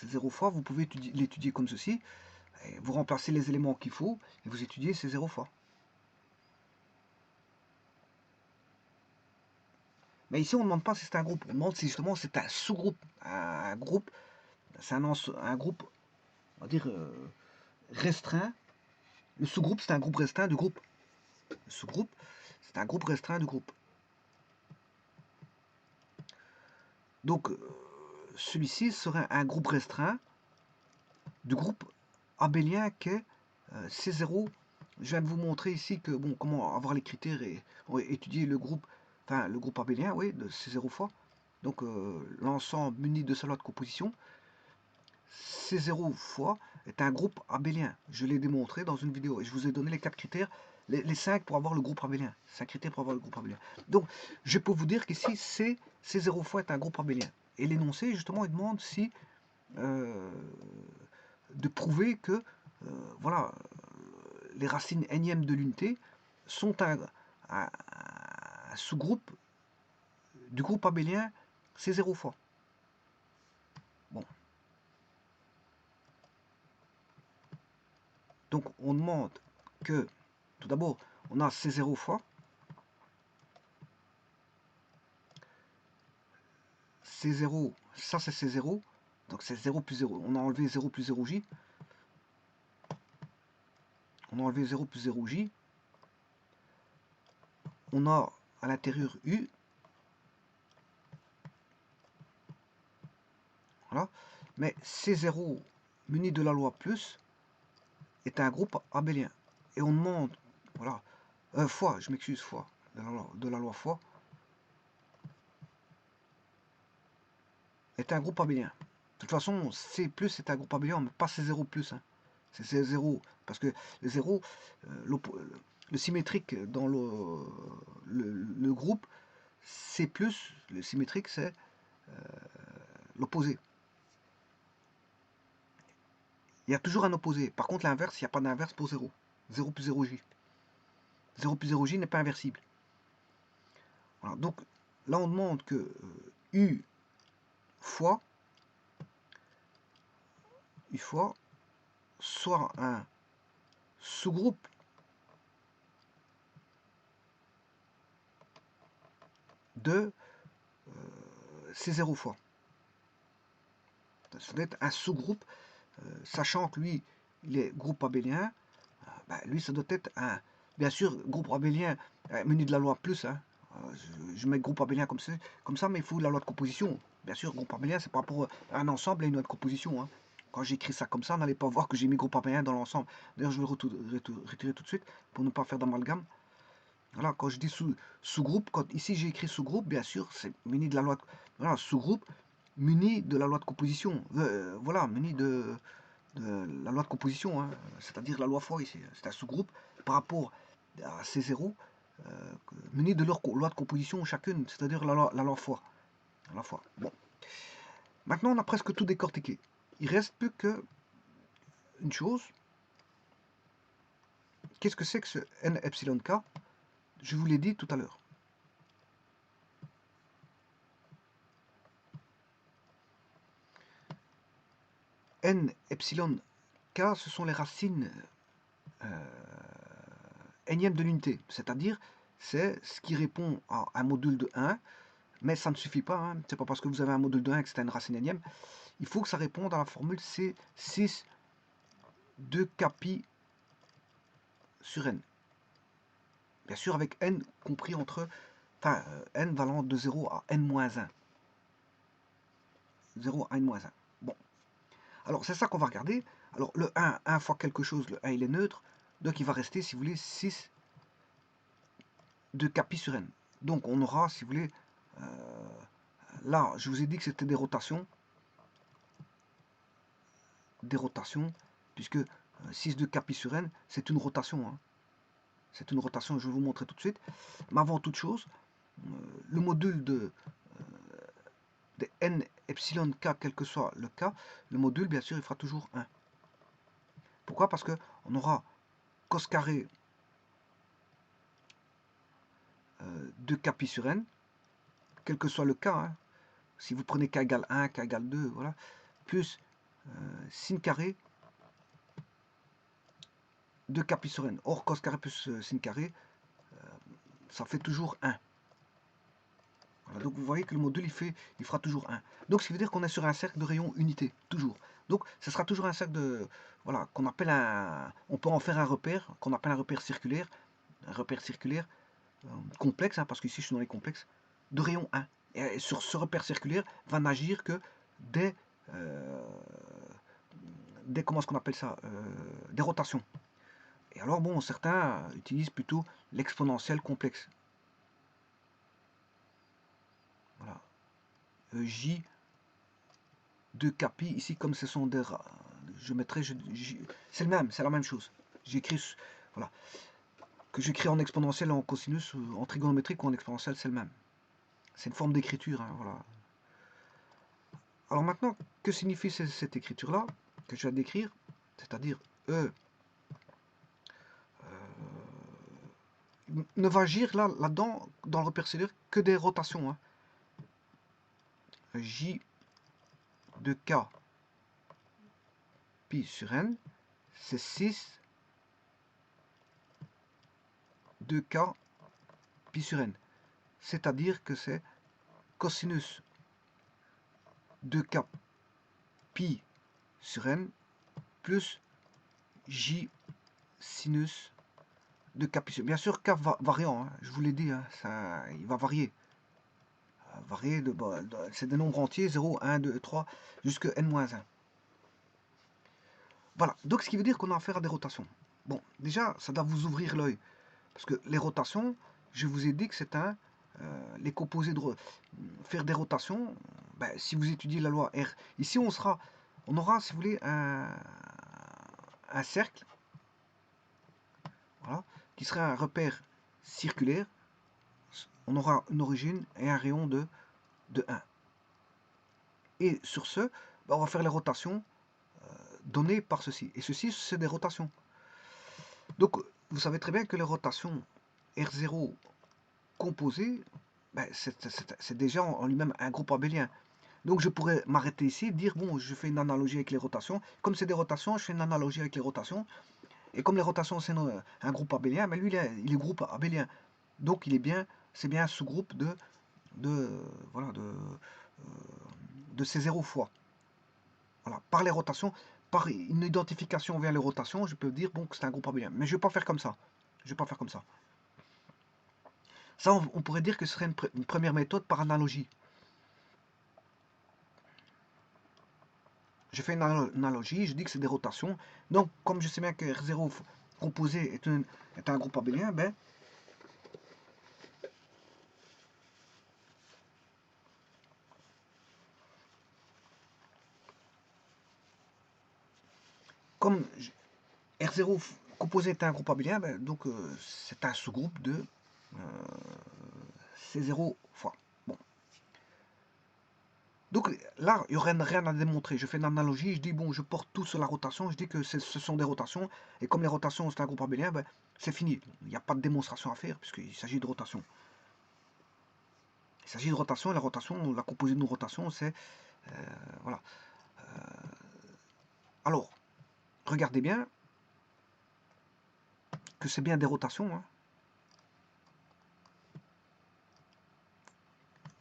C0 fois, vous pouvez l'étudier comme ceci. Et vous remplacez les éléments qu'il faut, et vous étudiez C0 fois. Mais ici, on ne demande pas si c'est un groupe, on demande si justement c'est un sous-groupe. Un groupe, c'est un groupe, on va dire, restreint. Le sous-groupe, c'est un groupe restreint du groupe. Le sous-groupe, c'est un groupe restreint du groupe. Donc, celui-ci serait un groupe restreint du groupe abélien qu'est C0. Je viens de vous montrer ici que, bon, comment avoir les critères et étudier le groupe, enfin le groupe abélien, oui, de C0 fois. Donc l'ensemble muni de sa loi de composition, C0 fois est un groupe abélien. Je l'ai démontré dans une vidéo et je vous ai donné les 4 critères, les 5 pour avoir le groupe abélien. 5 critères pour avoir le groupe abélien. Donc je peux vous dire qu'ici C0 fois est un groupe abélien. Et l'énoncé, justement, il demande si de prouver que voilà, les racines énièmes de l'unité sont un sous-groupe du groupe abélien C0 fois. Bon. Donc on demande que, tout d'abord, on a C0 fois C0, ça c'est C0, donc c'est 0 plus 0, on a enlevé 0 plus 0J, on a enlevé 0 plus 0J, on a à l'intérieur U, voilà, mais C0 muni de la loi plus est un groupe abélien, et on demande, voilà, fois, je m'excuse, fois, de la loi fois, est un groupe abélien. De toute façon, C plus est un groupe abélien, mais pas C0 plus, hein. C'est C0, parce que le 0, le symétrique dans le groupe, C+, le symétrique, c'est l'opposé. Il y a toujours un opposé. Par contre, l'inverse, il n'y a pas d'inverse pour 0. 0 plus 0J. 0 plus 0J n'est pas inversible. Voilà, donc, là, on demande que U fois soit un sous-groupe de C0 fois. Ça doit être un sous-groupe, sachant que lui, il est groupe abélien, ben, lui, ça doit être un, bien sûr, groupe abélien menu de la loi plus, hein. Je mets groupe abélien comme ça, mais il faut la loi de composition. Bien sûr, groupe abélien, c'est pas pour un ensemble et une loi de composition, hein. Quand j'écris ça comme ça, n'allez pas voir que j'ai mis groupe abélien dans l'ensemble. D'ailleurs, je vais retirer tout de suite pour ne pas faire d'amalgame. Voilà, quand je dis sous-groupe, ici j'ai écrit sous-groupe, bien sûr, c'est muni de la loi de, voilà, sous-groupe muni de la loi de composition. Voilà, muni de la loi de composition, hein, c'est-à-dire la loi fois ici. C'est un sous-groupe par rapport à C0, muni de leur loi de composition chacune, c'est-à-dire la loi fois. La fois. Bon. Maintenant, on a presque tout décortiqué. Il reste plus que une chose. Qu'est-ce que c'est que ce n epsilon k? Je vous l'ai dit tout à l'heure. N epsilon k, ce sont les racines énième de l'unité, c'est-à-dire c'est ce qui répond à un module de 1, mais ça ne suffit pas, hein. C'est pas parce que vous avez un module de 1 que c'est une racine énième, il faut que ça réponde à la formule C6 de K sur n. Bien sûr avec n compris entre, enfin n valant de 0 à n-1. 0 à n-1. Bon. Alors c'est ça qu'on va regarder. Alors le 1 fois quelque chose, le 1 il est neutre, donc il va rester, si vous voulez, 6 de K sur n. Donc on aura, si vous voulez, là, je vous ai dit que c'était des rotations, puisque 6 de K sur n, c'est une rotation, hein. C'est une rotation, je vais vous montrer tout de suite. Mais avant toute chose, le module de n epsilon k, quel que soit le k, le module, bien sûr, il fera toujours 1. Pourquoi? Parce qu'on aura cos carré de K sur n, quel que soit le k, hein. Si vous prenez k égale 1, k égale 2, voilà, plus sin carré de K sur n. Or, cos carré plus sin carré, ça fait toujours 1. Voilà, donc vous voyez que le module, il fera toujours 1. Donc, ce qui veut dire qu'on est sur un cercle de rayon unité, toujours. Donc, ce sera toujours un cercle de, voilà, qu'on appelle un, on peut en faire un repère, qu'on appelle un repère circulaire complexe, hein, parce qu'ici, je suis dans les complexes, de rayon 1. Et sur ce repère circulaire, va n'agir que des comment est-ce qu'on appelle ça, des rotations. Et alors, bon, certains utilisent plutôt l'exponentielle complexe. Voilà. J de K ici, comme ce sont des... Je mettrai... c'est le même, c'est la même chose. J'écris... Voilà. Que j'écris en exponentielle, en cosinus, en trigonométrique ou en exponentielle, c'est le même. C'est une forme d'écriture, hein, voilà. Alors maintenant, que signifie cette écriture-là, que je viens d'écrire? C'est-à-dire E ne va agir là-dedans, dans le repère cellulaire, que des rotations. Hein. J de K pi sur n, c'est 6 de K pi sur n. C'est-à-dire que c'est cosinus de K pi sur n plus J sinus de K pi sur n. Bien sûr, K variant, hein, je vous l'ai dit, hein, il va varier. Varier c'est des nombres entiers, 0, 1, 2, 3, jusqu'à n-1. Voilà, donc ce qui veut dire qu'on a affaire à des rotations. Bon, déjà, ça doit vous ouvrir l'œil. Parce que les rotations, je vous ai dit que c'est les composés de faire des rotations, ben, si vous étudiez la loi R, ici on aura, si vous voulez, un cercle, voilà, qui serait un repère circulaire. On aura une origine et un rayon de 1. Et sur ce, ben, on va faire les rotations données par ceci. Et ceci, c'est des rotations. Donc, vous savez très bien que les rotations R0 composées, ben, c'est déjà en lui-même un groupe abélien. Donc je pourrais m'arrêter ici, dire bon, je fais une analogie avec les rotations. Comme c'est des rotations, je fais une analogie avec les rotations. Et comme les rotations c'est un groupe abélien, ben lui il est groupe abélien. Donc c'est bien un sous-groupe voilà, de ces zéro fois. Voilà, par les rotations, par une identification vers les rotations, je peux dire bon que c'est un groupe abélien. Mais je ne vais pas faire comme ça. Je vais pas faire comme ça. Ça, on pourrait dire que ce serait une première méthode par analogie. Je fais une analogie, je dis que c'est des rotations. Donc, comme je sais bien que R0 composé est un groupe abélien, ben, comme R0 composé est un groupe abélien, ben, donc c'est un sous-groupe de C0 fois. Bon. Donc là, il n'y aurait rien à démontrer. Je fais une analogie, je dis, bon, je porte tout sur la rotation, je dis que ce sont des rotations, et comme les rotations, c'est un groupe abélien, ben, c'est fini. Il n'y a pas de démonstration à faire, puisqu'il s'agit de rotation. Il s'agit de rotation, et la rotation, la composée de nos rotations, c'est... voilà. Alors, regardez bien que c'est bien des rotations. Hein.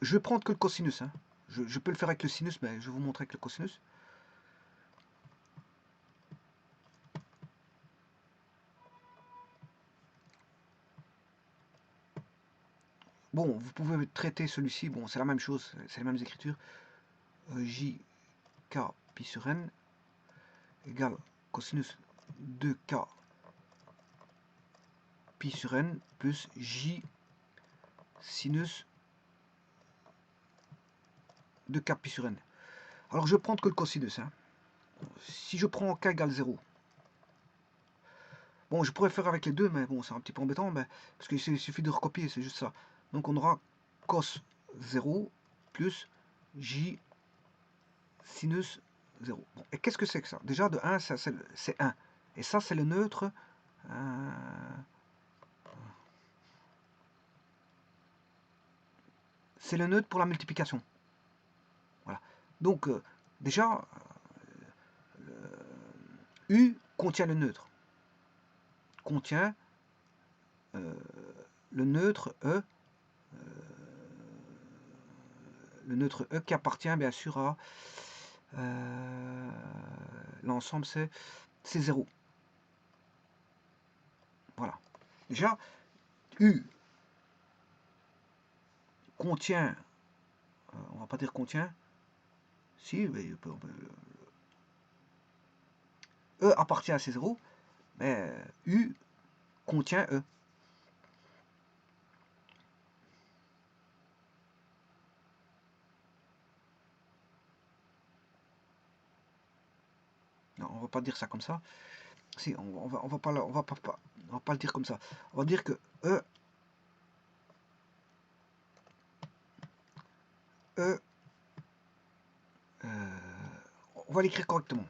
Je vais prendre que le cosinus. Hein. Je peux le faire avec le sinus, mais je vais vous montrer avec le cosinus. Bon, vous pouvez traiter celui-ci, bon, c'est la même chose, c'est les mêmes écritures. J, K, pi sur n, égale cosinus 2K, pi sur n, plus J, sinus 2K, pi sur n. Alors, je vais prendre que le cosinus. Hein. Si je prends K égale 0, bon, je pourrais faire avec les deux, mais bon, c'est un petit peu embêtant, mais, parce qu'il suffit de recopier, c'est juste ça. Donc, on aura cos 0 plus J sinus 0. Bon, et qu'est-ce que c'est que ça? Déjà, de 1, c'est 1. Et ça, c'est le neutre. C'est le neutre pour la multiplication. Voilà. Donc, déjà, U contient le neutre. Contient le neutre E. Le neutre E qui appartient bien sûr à l'ensemble, c'est 0. Voilà. Déjà, U contient, on va pas dire contient, si, mais E appartient à C0, mais U contient E. Non, on va pas dire ça comme ça. Si, on va pas le dire comme ça. On va dire que E on va l'écrire correctement.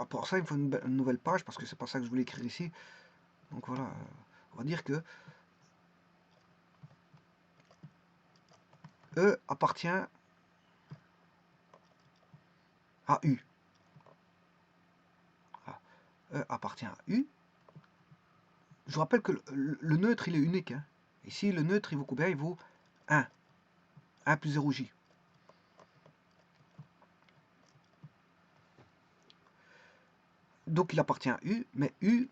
Pour ça, il faut une nouvelle page parce que c'est pas ça que je voulais écrire ici. Donc voilà. On va dire que E appartient à U. Voilà. E appartient à U. Je vous rappelle que le neutre, il est unique. Hein. Ici, le neutre, il vaut combien? Il vaut 1. 1 plus 0j. Donc, il appartient à U, mais U...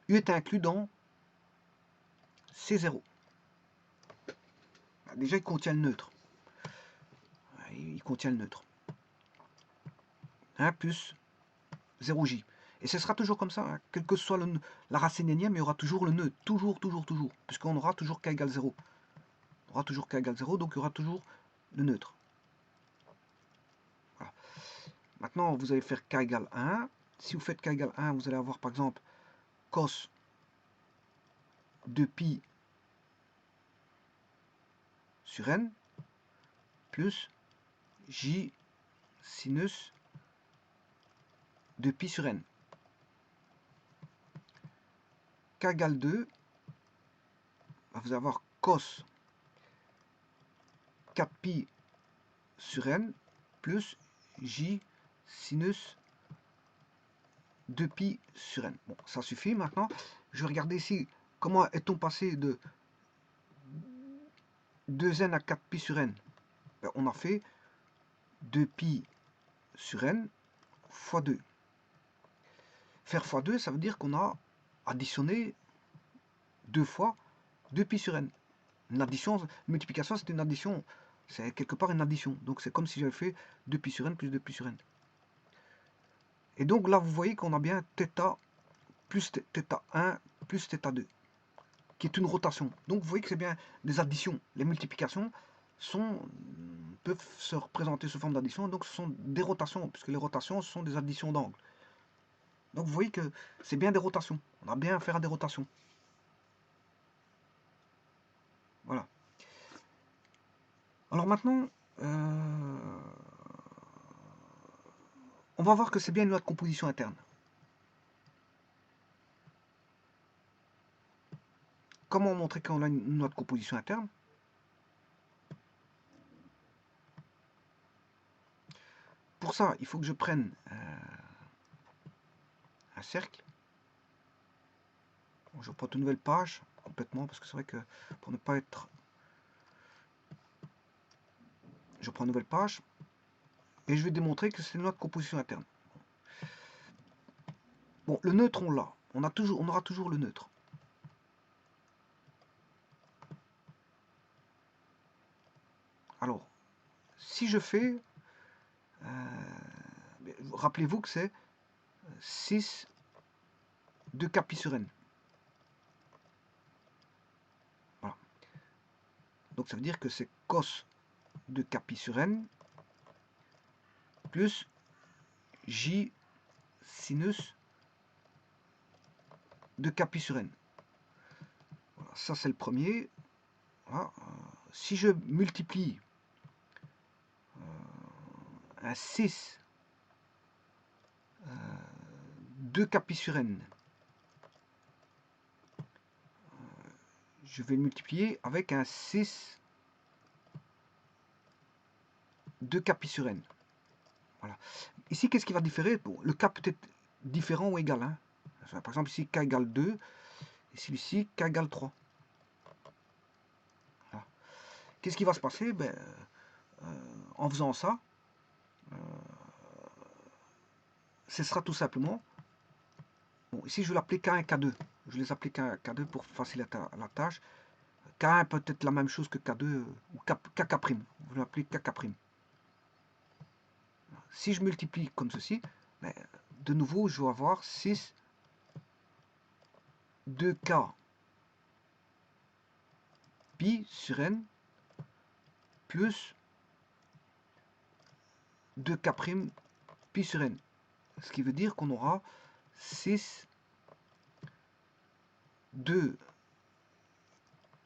U est inclus dans C0. Déjà, il contient le neutre. Il contient le neutre. 1 plus 0j. Et ce sera toujours comme ça. Hein. Quelle que soit la racine énième, il y aura toujours le neutre. Toujours. Puisqu'on aura toujours k égale 0. On aura toujours k égale 0, donc il y aura toujours le neutre. Voilà. Maintenant, vous allez faire k égale 1. Si vous faites k égale 1, vous allez avoir par exemple cos de pi sur n plus j sinus de pi sur n. K égale 2, vous allez avoir cos 4pi sur n plus j sinus de pi sur n. Bon, ça suffit maintenant. Je vais regarder ici comment est-on passé de 2n à 4pi sur n. Ben, on a fait 2pi sur n fois 2. Faire fois 2, ça veut dire qu'on a additionné 2 fois 2pi sur n. Une addition, une multiplication, c'est une addition. C'est quelque part une addition. Donc c'est comme si j'avais fait 2pi sur n plus 2pi sur n. Et donc là, vous voyez qu'on a bien θ plus θ1 plus θ2, qui est une rotation. Donc vous voyez que c'est bien des additions. Les multiplications peuvent se représenter sous forme d'addition, donc ce sont des rotations, puisque les rotations, ce sont des additions d'angles. Donc vous voyez que c'est bien des rotations. On a bien affaire à des rotations. Voilà. Alors maintenant, on va voir que c'est bien une loi de composition interne. Comment montrer qu'on a une loi de composition interne? Pour ça, il faut que je prenne un cercle. Bon, je reprends une nouvelle page complètement, parce que c'est vrai que pour ne pas être... Je prends une nouvelle page et je vais démontrer que c'est une loi de composition interne. Bon, le neutre, on l'a. On aura toujours le neutre. Alors, si je fais... rappelez-vous que c'est 6 de k pi sur n. Voilà. Donc ça veut dire que c'est cos de k pi sur n plus j sinus de k pi sur n. Voilà, ça c'est le premier. Voilà. Si je multiplie un 6 de k pi sur n, je vais le multiplier avec un 6 de k pi sur n. Voilà. Ici, qu'est-ce qui va différer? Bon, le k peut être différent ou égal. Hein. Par exemple, ici, k égale 2, et celui-ci, k égale 3. Voilà. Qu'est-ce qui va se passer? En faisant ça, ce sera tout simplement... Bon, ici, je vais l'appeler K1 et K2. Je vais les appeler K1 et K2 pour faciliter la tâche. K1 peut être la même chose que K2 ou KK'. Vous l'appelez KK'. Si je multiplie comme ceci, de nouveau, je vais avoir 6 de K pi sur n plus 2K' pi sur n. Ce qui veut dire qu'on aura 6 de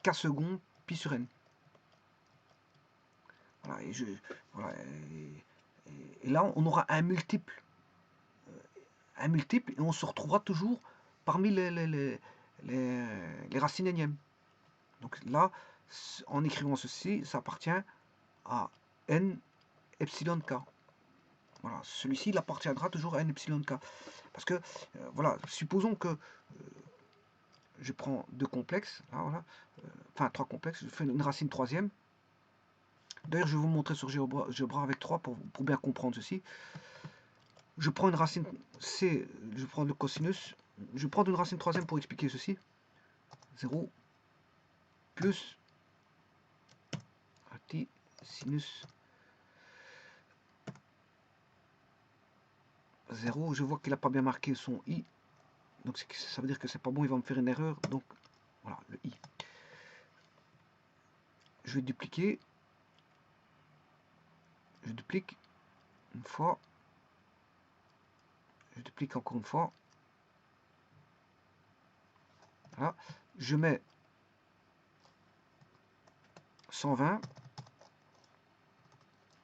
K secondes pi sur n. Voilà, Et là, on aura un multiple, et on se retrouvera toujours parmi les racines énièmes. Donc là, en écrivant ceci, ça appartient à n epsilon k. Voilà, celui-ci, il appartiendra toujours à n epsilon k. Parce que, voilà, supposons que je prends deux complexes, là, voilà, enfin trois complexes, je fais une racine troisième. D'ailleurs, je vais vous montrer sur GeoBra avec 3 pour bien comprendre ceci. Je prends une racine C, je prends le cosinus, je prends une racine troisième pour expliquer ceci. 0 plus t sinus 0. Je vois qu'il n'a pas bien marqué son i, donc ça veut dire que c'est pas bon, il va me faire une erreur. Donc voilà, le i. Je vais dupliquer. Je duplique une fois. Je duplique encore une fois. Voilà. Je mets 120.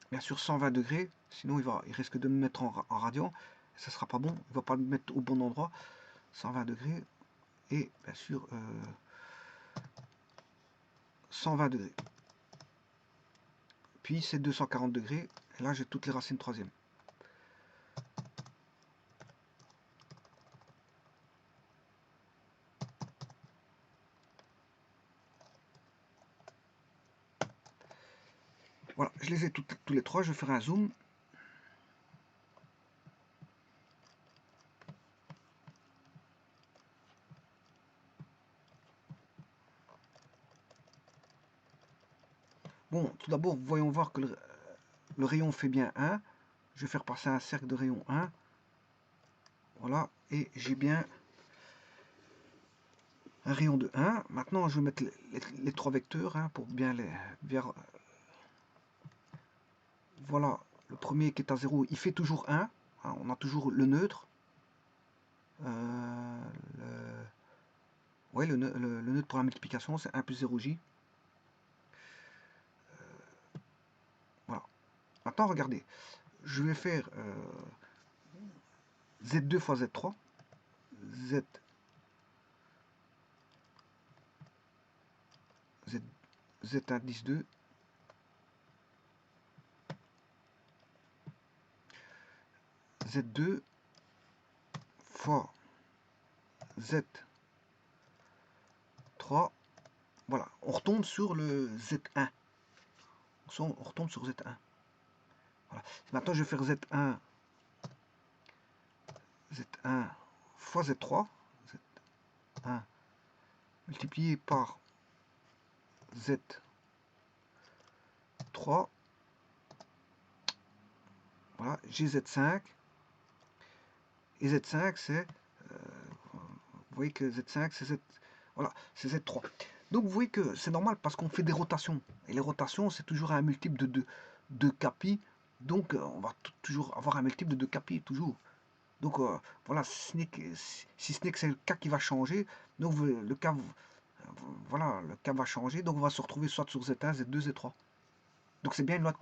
Bien sûr 120 degrés, sinon il risque de me mettre en radian. Ça sera pas bon, il va pas me mettre au bon endroit. 120 degrés et bien sûr 120 degrés. Puis c'est 240 degrés. Et là j'ai toutes les racines troisième. Voilà, je les ai tous les trois. Je vais faire un zoom. Bon, tout d'abord, voyons voir que le rayon fait bien 1. Je vais faire passer un cercle de rayon 1. Voilà, et j'ai bien un rayon de 1. Maintenant, je vais mettre les trois vecteurs pour bien les... Voilà, le premier qui est à 0, il fait toujours 1. On a toujours le neutre. Le neutre pour la multiplication, c'est 1 plus 0j. Voilà. Maintenant, regardez. Je vais faire Z2 fois Z3. Z1 10 2. Z2 fois Z3. Voilà, on retombe sur le Z1. On retombe sur Z1. Voilà. Maintenant, je vais faire Z1 fois Z3. Z1 multiplié par Z3. Voilà, j'ai Z5. Et Z5, c'est... vous voyez que Z5, c'est Z... Voilà, c'est Z3. Donc vous voyez que c'est normal parce qu'on fait des rotations. Et les rotations, c'est toujours un multiple de 2 capi. Donc on va toujours avoir un multiple de 2 capi, toujours. Donc voilà, si ce n'est que c'est le cas qui va changer, donc le cas, voilà, le cas va changer. Donc on va se retrouver soit sur Z1, Z2, Z3. Donc c'est bien une loi de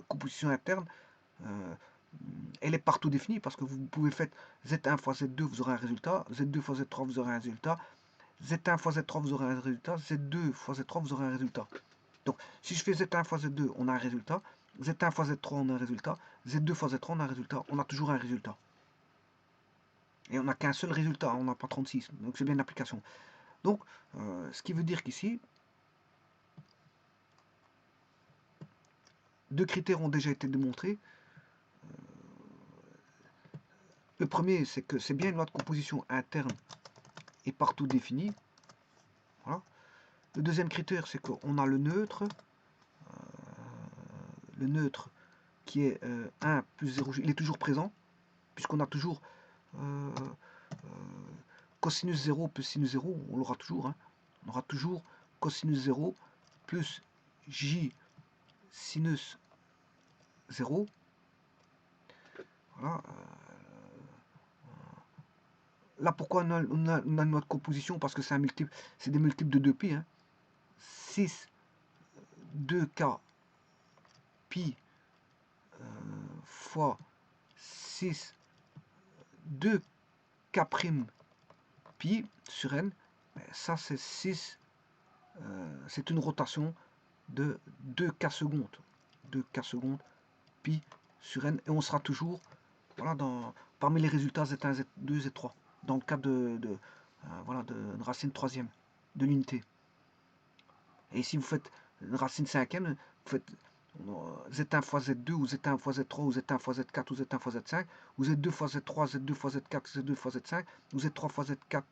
composition interne. Elle est partout définie parce que vous pouvez faire Z1 fois Z2, vous aurez un résultat. Z2 fois Z3, vous aurez un résultat. Z1 fois Z3, vous aurez un résultat. Z2 fois Z3, vous aurez un résultat. Donc, si je fais Z1 fois Z2, on a un résultat. Z1 fois Z3, on a un résultat. Z2 fois Z3, on a un résultat. On a toujours un résultat. Et on n'a qu'un seul résultat, on n'a pas 36. Donc, c'est bien l'application. Donc, ce qui veut dire qu'ici, deux critères ont déjà été démontrés. Le premier, c'est que c'est bien une loi de composition interne et partout définie. Voilà. Le deuxième critère, c'est qu'on a le neutre qui est 1 plus 0, il est toujours présent, puisqu'on a toujours cosinus 0 plus sinus 0, on l'aura toujours. Hein. On aura toujours cosinus 0 plus j sinus 0. Voilà. Là, pourquoi on a une loi de composition? Parce que c'est un multiple, c'est des multiples de 2pi. Hein. 6, 2k, pi fois 6 de K' pi sur n, ça c'est 6, c'est une rotation de 2K secondes. 2K secondes pi sur n, et on sera toujours voilà, parmi les résultats Z1, Z2, Z3, dans le cas voilà, de racine troisième de l'unité. Et si vous faites une racine cinquième, vous faites Z1 fois Z2, ou Z1 fois Z3, ou Z1 fois Z4, ou Z1 fois Z5, ou Z2 fois Z3, Z2 fois Z4, Z2 fois Z5, ou Z3 fois Z4,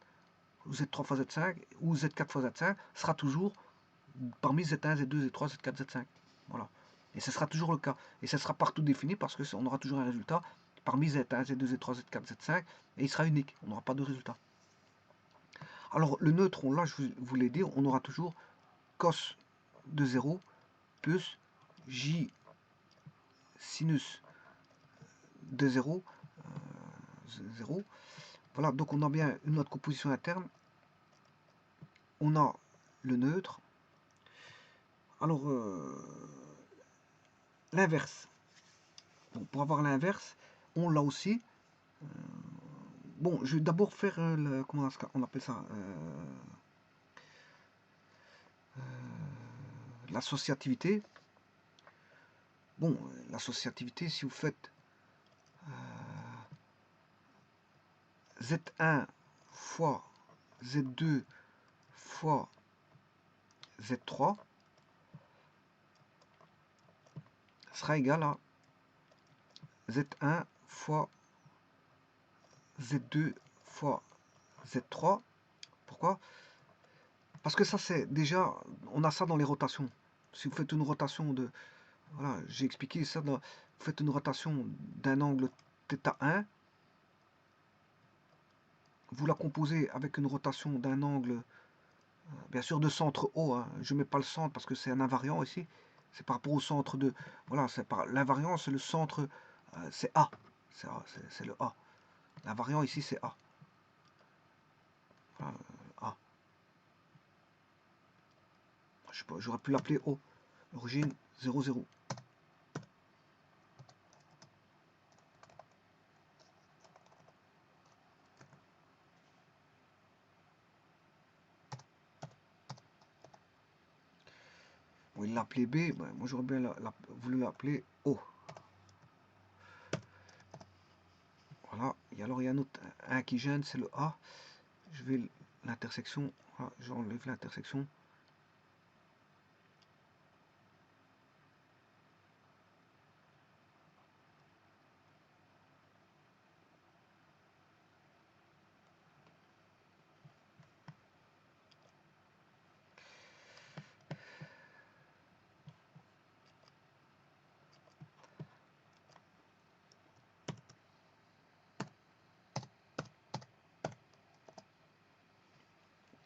ou Z3 fois Z5, ou Z4 fois Z5, sera toujours parmi Z1, Z2, Z3, Z4, Z5. Voilà. Et ce sera toujours le cas. Et ce sera partout défini parce qu'on aura toujours un résultat parmi Z1, Z2, Z3, Z4, Z5, et il sera unique. On n'aura pas de résultat. Alors, le neutron, là, je vous l'ai dit, on aura toujours cos de 0 plus J sinus de 0. 0. Voilà, donc on a bien une autre composition interne. On a le neutre. Alors, l'inverse. Bon, pour avoir l'inverse, on l'a aussi. Bon, je vais d'abord faire comment on appelle ça, l'associativité. Bon, l'associativité, si vous faites Z1 fois Z2 fois Z3 sera égal à Z1 fois Z2 fois Z3. Pourquoi? Parce que ça, c'est déjà, on a ça dans les rotations. Si vous faites une rotation de, voilà, j'ai expliqué ça, vous faites une rotation d'un angle θ1, vous la composez avec une rotation d'un angle, bien sûr, de centre O. Hein. Je ne mets pas le centre parce que c'est un invariant ici. C'est par rapport au centre de, voilà, c'est par l'invariant, c'est le centre, c'est A. C'est le A. L'invariant ici, c'est A. Voilà, A. Je sais pas, j'aurais pu l'appeler O. Origine 0, 0. Bon, il l'a appelé B, ben, moi j'aurais bien voulu l'appeler O. Voilà, et alors il y a un autre un qui gêne, c'est le A. Je vais l'intersection, voilà, j'enlève l'intersection.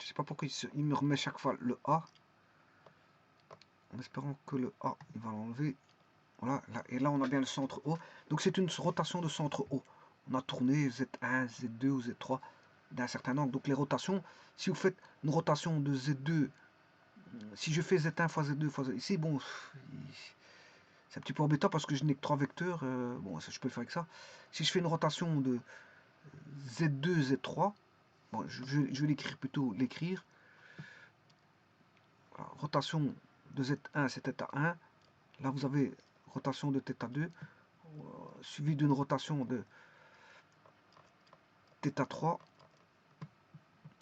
Je sais pas pourquoi il me remet chaque fois le A. En espérant que le A, il va l'enlever. Voilà, là, et là on a bien le centre O. Donc c'est une rotation de centre O. On a tourné Z1, Z2 ou Z3 d'un certain angle. Donc les rotations, si vous faites une rotation de Z2, si je fais Z1 fois Z2 fois Z2, ici, bon, c'est un petit peu embêtant parce que je n'ai que 3 vecteurs. Bon, ça, je peux le faire avec ça. Si je fais une rotation de Z2, Z3, bon, je vais l'écrire plutôt, l'écrire. Voilà, rotation de Z1, c'est θ1. Là, vous avez rotation de θ2, suivi d'une rotation de θ3.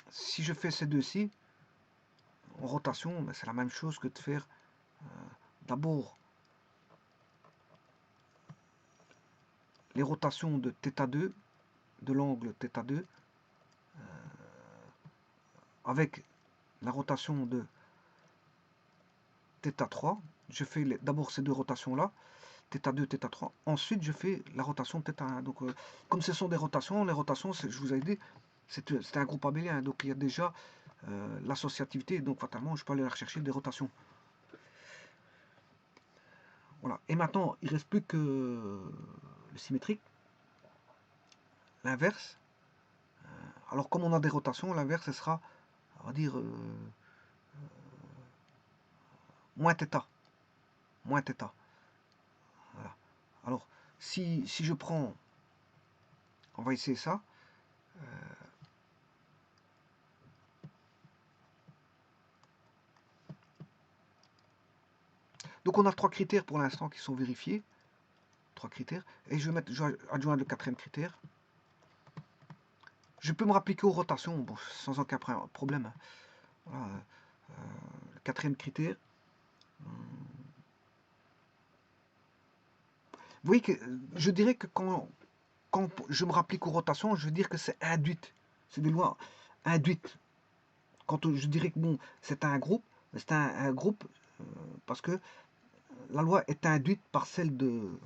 Si je fais ces deux-ci, en rotation, ben, c'est la même chose que de faire d'abord les rotations de θ2, de l'angle θ2, avec la rotation de θ3. Je fais d'abord ces deux rotations-là, θ2, θ3. Ensuite, je fais la rotation θ1. Donc, comme ce sont des rotations, les rotations, je vous ai dit, c'est un groupe abélien. Donc, il y a déjà l'associativité. Donc, fatalement, je peux aller rechercher des rotations. Voilà. Et maintenant, il ne reste plus que le symétrique, l'inverse. Alors, comme on a des rotations, l'inverse, ce sera, on va dire, moins θ. Moins θ. Voilà. Alors, si je prends, on va essayer ça. Donc on a 3 critères pour l'instant qui sont vérifiés. 3 critères. Et je vais adjoindre le 4e critère. Je peux me rappliquer aux rotations bon, sans aucun problème. Voilà. Le 4e critère. Vous voyez que je dirais que quand je me rapplique aux rotations, je veux dire que c'est induite. C'est des lois induites. Quand je dirais que bon, c'est un groupe, parce que la loi est induite par celle de,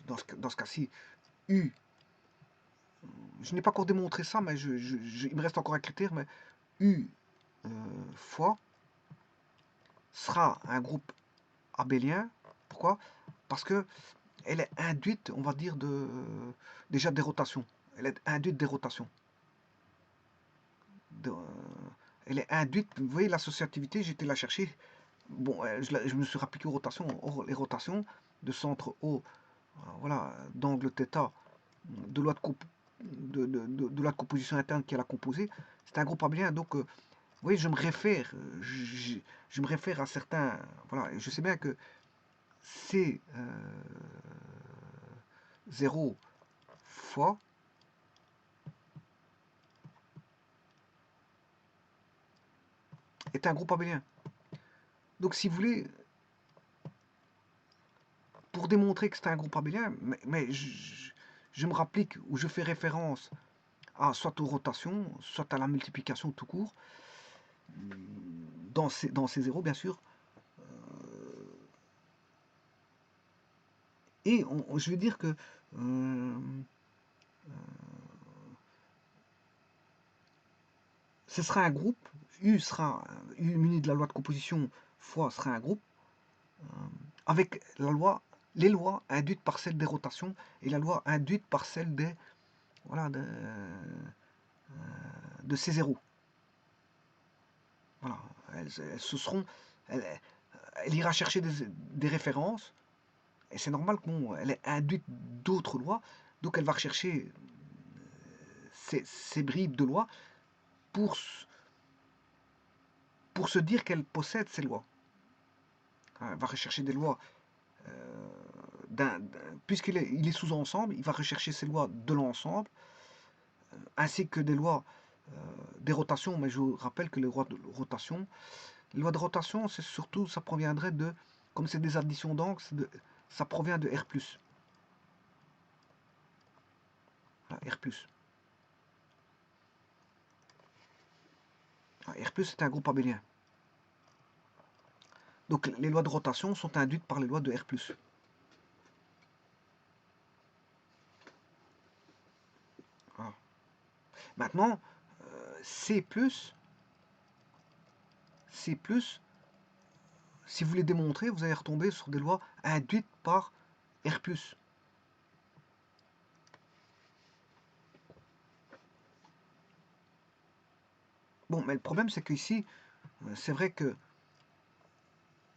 dans ce cas-ci, U. Je n'ai pas encore démontré ça, mais il me reste encore un critère, mais U fois sera un groupe abélien. Pourquoi? Parce que elle est induite, on va dire, déjà des rotations. Elle est induite des rotations. Elle est induite, vous voyez, l'associativité, j'étais la chercher. Bon, je me suis rappliqué aux rotations. Or, les rotations de centre O, voilà, d'angle θ, de loi de loi de composition interne qui est la composée, c'est un groupe abélien. Donc, vous voyez, je me réfère à certains. Voilà, et je sais bien que C 0 fois est un groupe abélien. Donc, si vous voulez, pour démontrer que c'est un groupe abélien, mais je me rapplique ou je fais référence à soit aux rotations, soit à la multiplication tout court, dans ces zéros, bien sûr. Et je vais dire que ce sera un groupe, U muni de la loi de composition fois sera un groupe, avec les lois induites par celle des rotations et la loi induite par celle des, voilà, de ces zéros. Voilà, elle ira chercher des références, et c'est normal qu'elle est induite d'autres lois, donc elle va rechercher ces bribes de lois pour se dire qu'elle possède ces lois. Elle va rechercher des lois, puisqu'il est sous-ensemble, il va rechercher ces lois de l'ensemble, ainsi que des lois des rotations, mais je vous rappelle que les lois de rotation, c'est surtout, ça proviendrait de, comme c'est des additions d'angles, ça provient de R+. Voilà, R+. R+, c'est un groupe abélien. Donc les lois de rotation sont induites par les lois de R+. Voilà. Maintenant, C+, si vous voulez démontrer, vous allez retomber sur des lois induites par R+. Bon, mais le problème, c'est qu'ici, c'est vrai que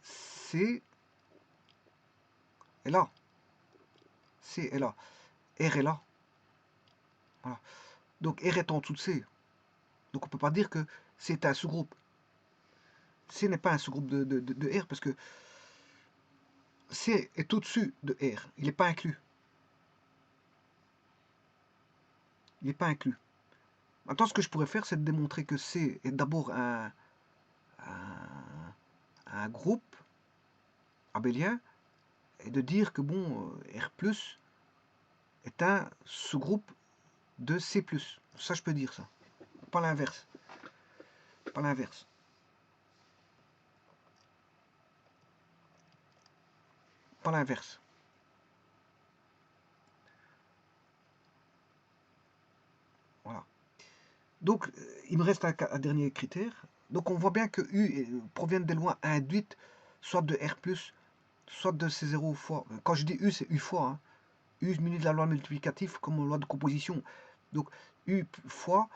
C est là. C est là. R est là. Voilà. Donc R est en dessous de C. Donc on ne peut pas dire que c'est un sous-groupe. C n'est pas un sous-groupe de R parce que C est au-dessus de R. Il n'est pas inclus. Il n'est pas inclus. Maintenant, ce que je pourrais faire, c'est de démontrer que C est d'abord un groupe abélien et de dire que bon, R+, est un sous-groupe de C+. Ça, je peux dire ça. Pas l'inverse. Pas l'inverse. Pas l'inverse. Voilà. Donc, il me reste un dernier critère. Donc, on voit bien que U provient des lois induites, soit de R+, soit de C0 fois. Quand je dis U, c'est U fois. Hein. U muni de la loi multiplicative comme loi de composition. Donc, U fois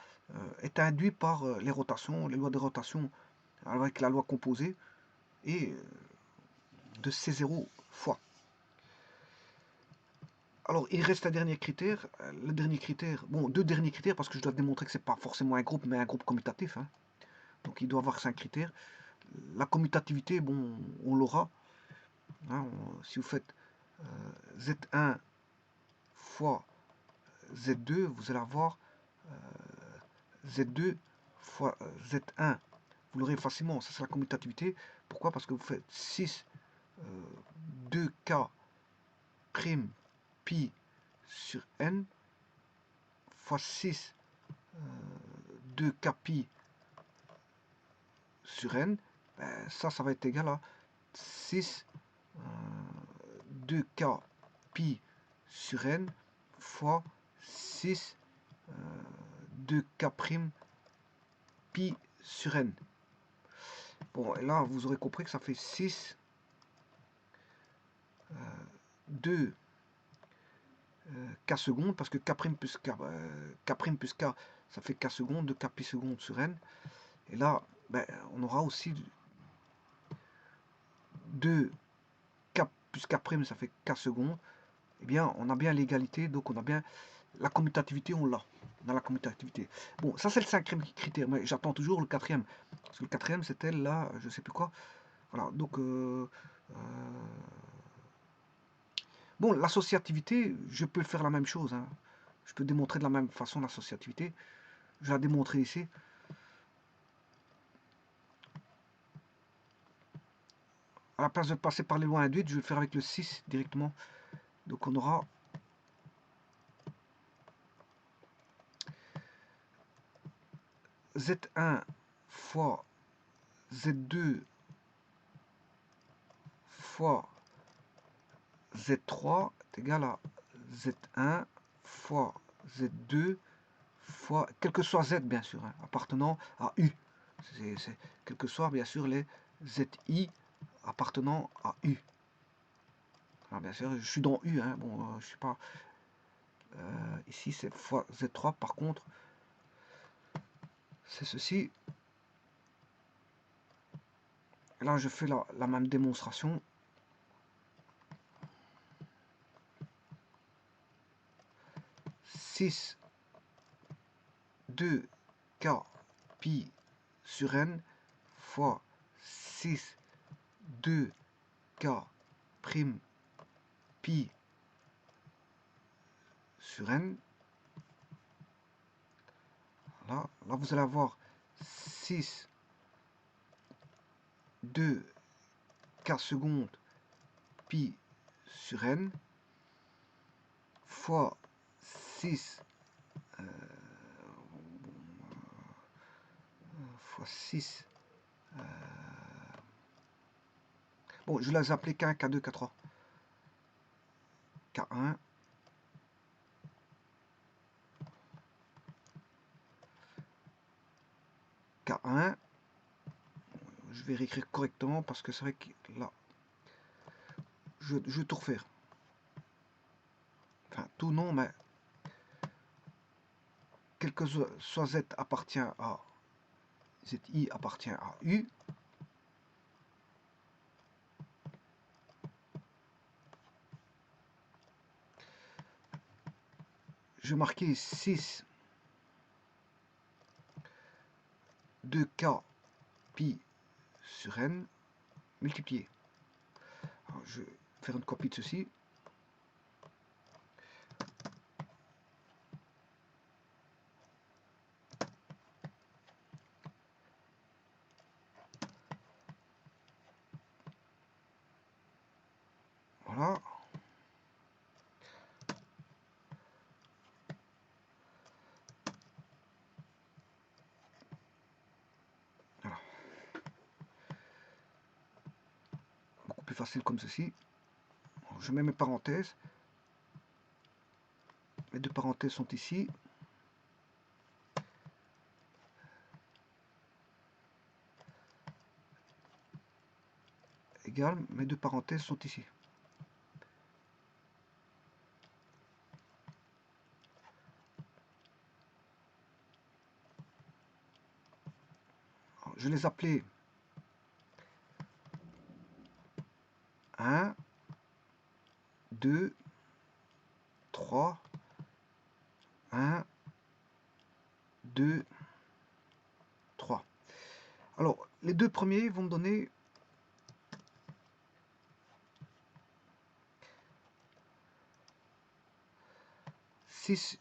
est induit par les rotations, les lois de rotation avec la loi composée et de C0 fois. Alors, il reste un dernier critère. Le dernier critère, bon, deux derniers critères, parce que je dois démontrer que c'est pas forcément un groupe, mais un groupe commutatif, hein. Donc, il doit avoir 5 critères. La commutativité, bon, on l'aura, hein. Si vous faites Z1 fois Z2, vous allez avoir Z2 fois Z1. Vous l'aurez facilement, ça c'est la commutativité. Pourquoi? Parce que vous faites 6 2K prime pi sur n fois 6 2K pi sur n. Ben, ça va être égal à 6 2K pi sur n fois 6 2K prime pi sur n. Bon, et là, vous aurez compris que ça fait 6 2 K secondes, parce que K prime plus K, K prime plus K, ça fait K secondes, de K pi secondes sur n. Et là, ben, on aura aussi 2 K plus K prime, ça fait K secondes. Eh bien, on a bien l'égalité, donc on a bien la commutativité, on l'a. On a la commutativité. Bon, ça c'est le 5e critère, mais j'attends toujours le 4e. Parce que le 4e, c'était là, je sais plus quoi. Voilà, donc... bon, l'associativité, je peux faire la même chose, hein. Je peux démontrer de la même façon l'associativité. Je vais la démontrer ici. À la place de passer par les lois induites, je vais le faire avec le 6 directement. Donc on aura Z1 fois Z2 fois Z3 est égal à Z1 fois Z2 fois, quel que soit Z bien sûr, hein, appartenant à U. C'est quel que soit bien sûr les ZI appartenant à U. Alors, bien sûr, je suis dans U, hein, bon, je sais pas. Ici c'est fois Z3, par contre, c'est ceci. Et là, je fais la même démonstration. Six 2 K pi sur n fois 6 2 K prime pi sur n. Là, vous allez avoir 6 2 K secondes pi sur n fois 6 fois 6. Bon, je les appelais K1, K2, K3. K1. K1. Je vais réécrire correctement parce que c'est vrai que là, je vais tout refaire. Enfin, tout non, mais quel que soit Z appartient à ZI appartient à U. Je vais marquer 6 2K pi sur n multiplié. Alors, je vais faire une copie de ceci. Voilà. Voilà. Beaucoup plus facile comme ceci. Je mets mes parenthèses. Mes deux parenthèses sont ici. Égal, mes deux parenthèses sont ici. Alors, je les appelais 1, 2, 3, 1, 2, 3. Alors, les deux premiers vont me donner K1,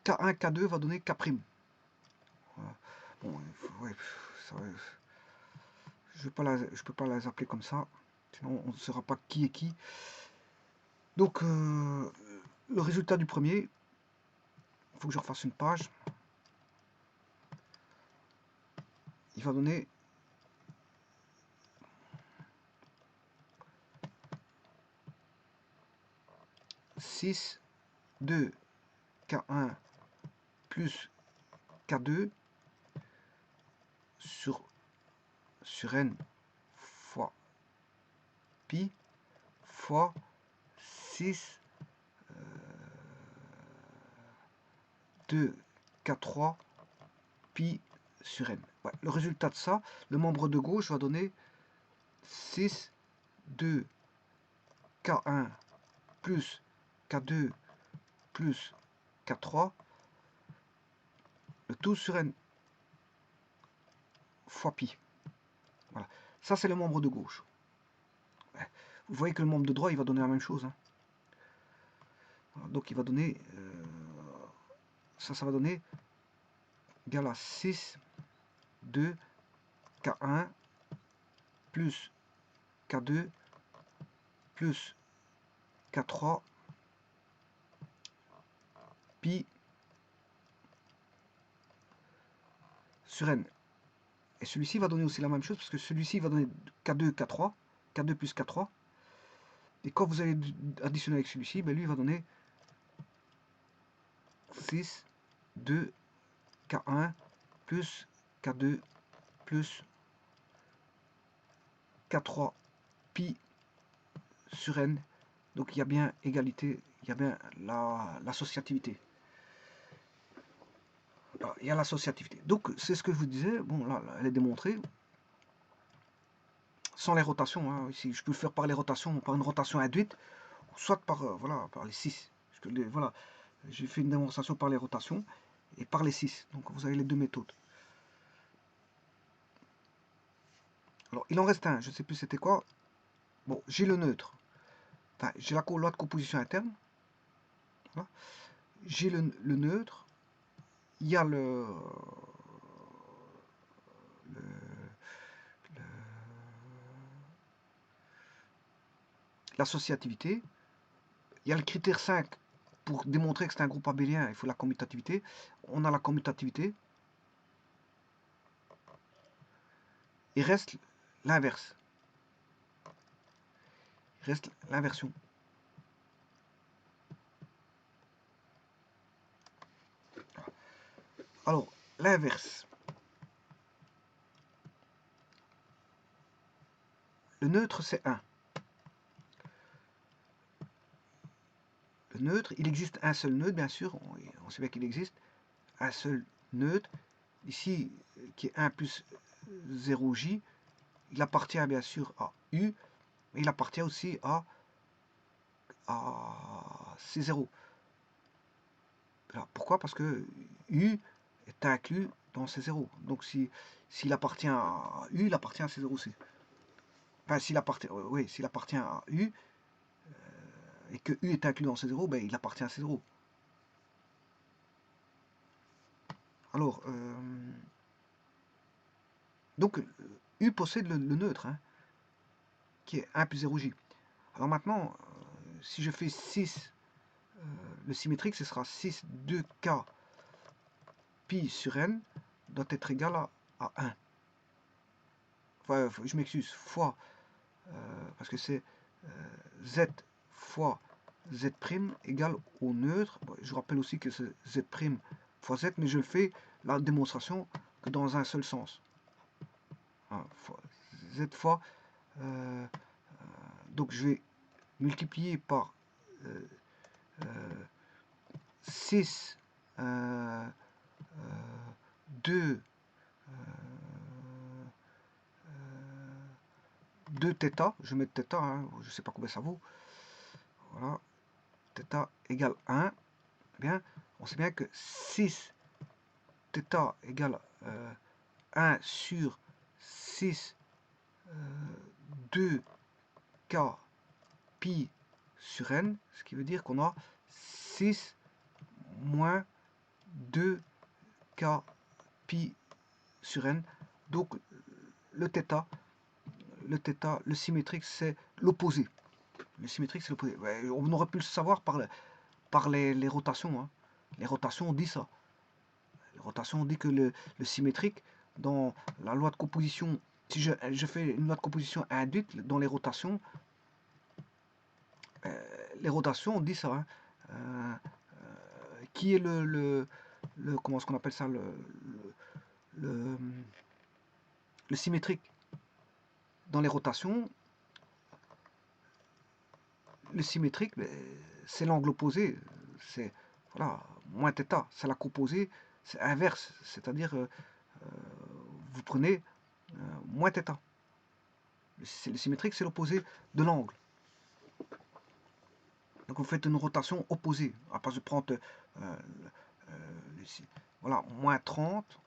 K2 va donner K'. Voilà. Bon, ouais, je peux pas les appeler comme ça, sinon on ne saura pas qui est qui. Donc, le résultat du premier, il faut que je refasse une page. Il va donner 6, 2, K1 plus K2 sur N fois pi fois 6, 2, K3 pi sur n. Ouais, le résultat de ça, le membre de gauche va donner 6, 2, K1 plus K2 plus K3, le tout sur n fois pi. Voilà. Ça, c'est le membre de gauche. Ouais. Vous voyez que le membre de droite, il va donner la même chose. Hein. Donc, il va donner... ça va donner égal à 6, 2, K1 plus K2 plus K3 pi sur n. Et celui-ci va donner aussi la même chose, parce que celui-ci va donner K2, K3, K2 plus K3. Et quand vous allez additionner avec celui-ci, ben lui va donner 6, 2, K1 plus K2 plus K3 pi sur n. Donc il y a bien égalité, il y a bien l'associativité. Il y a l'associativité. Donc c'est ce que je vous disais, bon là elle est démontrée. Sans les rotations, hein. Ici, je peux le faire par les rotations, par une rotation induite, soit par, voilà, par les 6. Voilà, j'ai fait une démonstration par les rotations et par les 6. Donc vous avez les deux méthodes. Alors il en reste un, je ne sais plus c'était quoi. Bon, j'ai le neutre. Enfin, j'ai la loi de composition interne. Voilà. J'ai le neutre. Il y a l'associativité. Il y a le critère 5 pour démontrer que c'est un groupe abélien, il faut la commutativité. On a la commutativité. Il reste l'inverse. Il reste l'inversion. Alors, l'inverse. Le neutre, c'est 1. Le neutre, il existe un seul neutre, bien sûr. On sait bien qu'il existe un seul neutre. Ici, qui est 1 plus 0j. Il appartient bien sûr à U. Mais il appartient aussi à C0. Alors, pourquoi? Parce que U est inclus dans C0. Donc, s'il appartient à U, il appartient à C0 aussi. Enfin, s'il appartient à U, et que U est inclus dans C0, ben, il appartient à C0. Alors, donc, U possède le neutre, hein, qui est 1 plus 0j. Alors maintenant, si je fais 6, le symétrique, ce sera 6, 2k pi sur n doit être égal à 1. Enfin, je m'excuse, fois, parce que c'est z fois z' égale au neutre. Bon, je rappelle aussi que c'est z' fois z, mais je le fais la démonstration que dans un seul sens. Hein, z fois, donc je vais multiplier par 6, 2, 2 θ, je vais mettre θ, hein, je ne sais pas combien ça vaut. Voilà, θ égale 1. eh bien, on sait bien que 6 θ égale 1 sur 6 2k pi sur n, ce qui veut dire qu'on a 6 moins 2k pi sur n. Donc le θ, le symétrique, c'est l'opposé. Le symétrique, c'est l'opposé. Ouais, on aurait pu le savoir par les rotations. Hein. Les rotations, on dit ça. Les rotations, on dit que le symétrique, dans la loi de composition, si je fais une loi de composition induite, dans les rotations, on dit ça. Hein. Qui est le comment est-ce qu'on appelle ça, le symétrique dans les rotations. Le symétrique, c'est l'angle opposé, c'est voilà, moins θ, c'est la composée, c'est inverse, c'est-à-dire vous prenez moins θ. Le symétrique, c'est l'opposé de l'angle. Donc vous faites une rotation opposée. À part de prendre voilà, moins 30.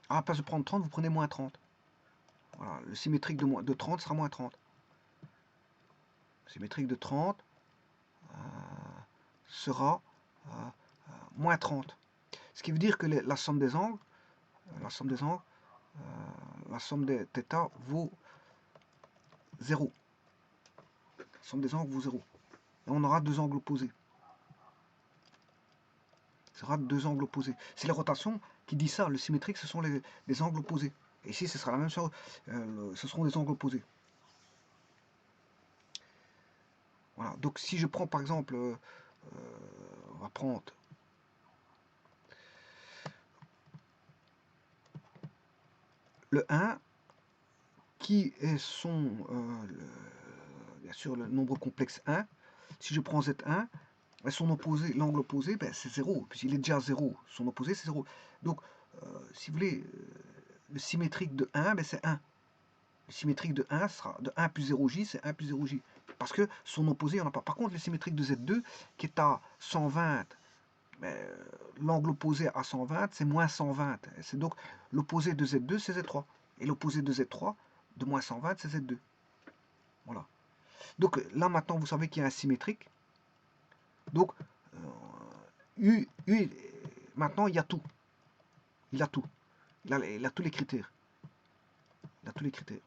À la place de prendre 30, vous prenez moins 30. Voilà, le symétrique de 30 sera moins 30. Le symétrique de 30 sera moins 30. Ce qui veut dire que la somme des angles, la somme des θ vaut 0. La somme des angles vaut 0. Et on aura deux angles opposés. Ce sera deux angles opposés. C'est les rotations qui disent ça. Le symétrique, ce sont les angles opposés. Et ici, ce sera la même chose. Ce seront des angles opposés. Voilà. Donc, si je prends, par exemple, on va prendre le 1, qui est bien sûr, le nombre complexe 1. Si je prends Z1, son opposé, l'angle opposé, ben, c'est 0, puisqu'il est déjà 0. Son opposé, c'est 0. Donc, si vous voulez, le symétrique de 1, ben, c'est 1. Le symétrique de 1 sera de 1 plus 0j, c'est 1 plus 0j. Parce que son opposé, il n'y en a pas. Par contre, le symétrique de Z2, qui est à 120, ben, l'angle opposé à 120, c'est moins 120. C'est donc l'opposé de Z2, c'est Z3. Et l'opposé de Z3, de moins 120, c'est Z2. Voilà. Donc là, maintenant, vous savez qu'il y a un symétrique. Donc, U, maintenant, il y a tout. Il a tout. Il a tous les critères. Il a tous les critères.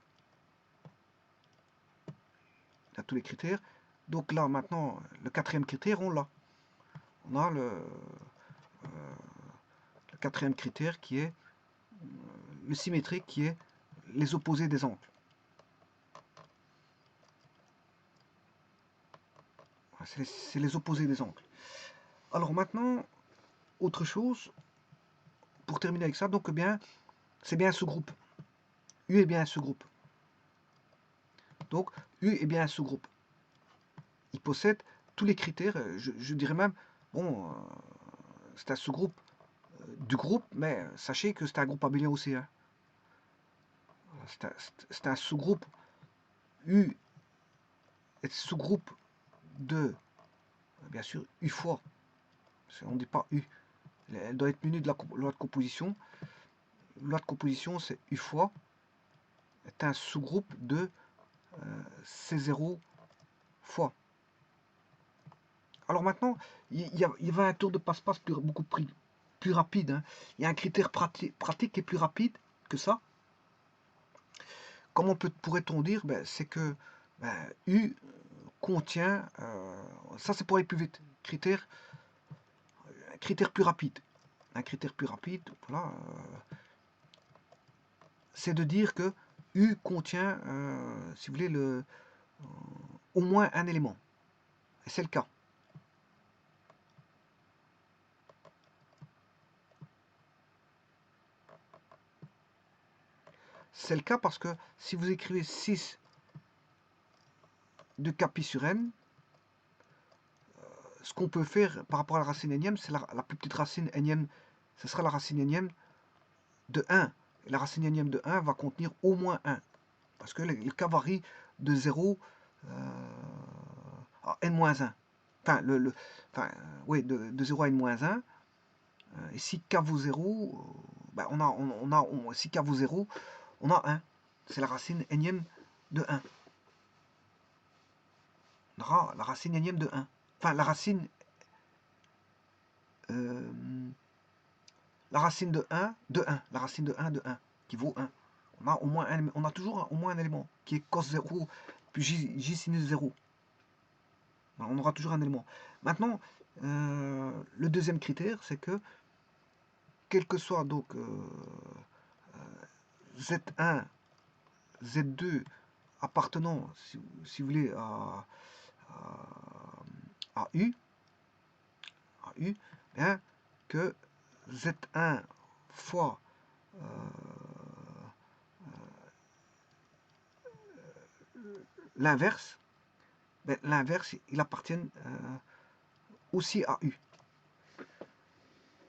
Il a tous les critères. Donc là, maintenant, le quatrième critère, on l'a. On a le quatrième critère qui est le symétrique, qui est les opposés des angles. C'est les opposés des angles. Alors maintenant, autre chose, pour terminer avec ça, donc bien, c'est bien un sous-groupe. U est bien un sous-groupe. Donc, U est bien un sous-groupe. Il possède tous les critères, je dirais même, bon, c'est un sous-groupe du groupe, mais sachez que c'est un groupe abélien aussi. Hein. C'est un sous-groupe. U est sous-groupe de, bien sûr, U fois. On ne dit pas U. Elle doit être munie de la loi de composition. La loi de composition, c'est U fois est un sous-groupe de C0 fois. Alors maintenant, il y a un tour de passe-passe beaucoup plus rapide. Hein. Il y a un critère pratique qui est plus rapide que ça. Comment pourrait-on dire, ben, c'est que U contient, ça c'est pour aller plus vite, un critère plus rapide. Un critère plus rapide, voilà, c'est de dire que U contient, si vous voulez, au moins un élément. Et c'est le cas. C'est le cas parce que si vous écrivez 6 de k pi sur n, ce qu'on peut faire par rapport à la racine énième, c'est la plus petite racine énième, ce sera la racine énième de 1. Et la racine énième de 1 va contenir au moins 1. Parce que le k varie de 0 à n-1. enfin, ouais, de 0 à n-1, et si k vaut 0, bah, si k vaut 0, on a 1. C'est la racine énième de 1. On aura la racine énième de 1. Enfin, la racine de 1 de 1. La racine de 1 de 1, qui vaut 1. On a toujours au moins un élément, qui est cos 0, puis j sinus 0. On aura toujours un élément. Maintenant, le deuxième critère, c'est que, quel que soit donc Z1, Z2 appartenant, si vous voulez, à U, bien, que Z1 fois l'inverse, ben, l'inverse, il appartient aussi à U.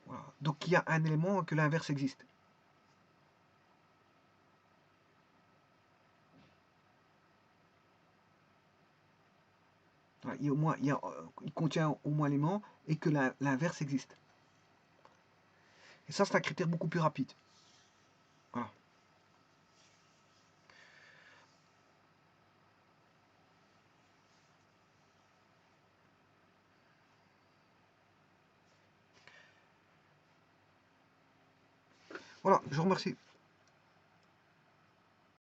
Voilà. Donc il y a un élément que l'inverse existe. Voilà. Il contient au moins l'élément et que l'inverse existe. Et ça, c'est un critère beaucoup plus rapide. Voilà. Voilà, je vous remercie.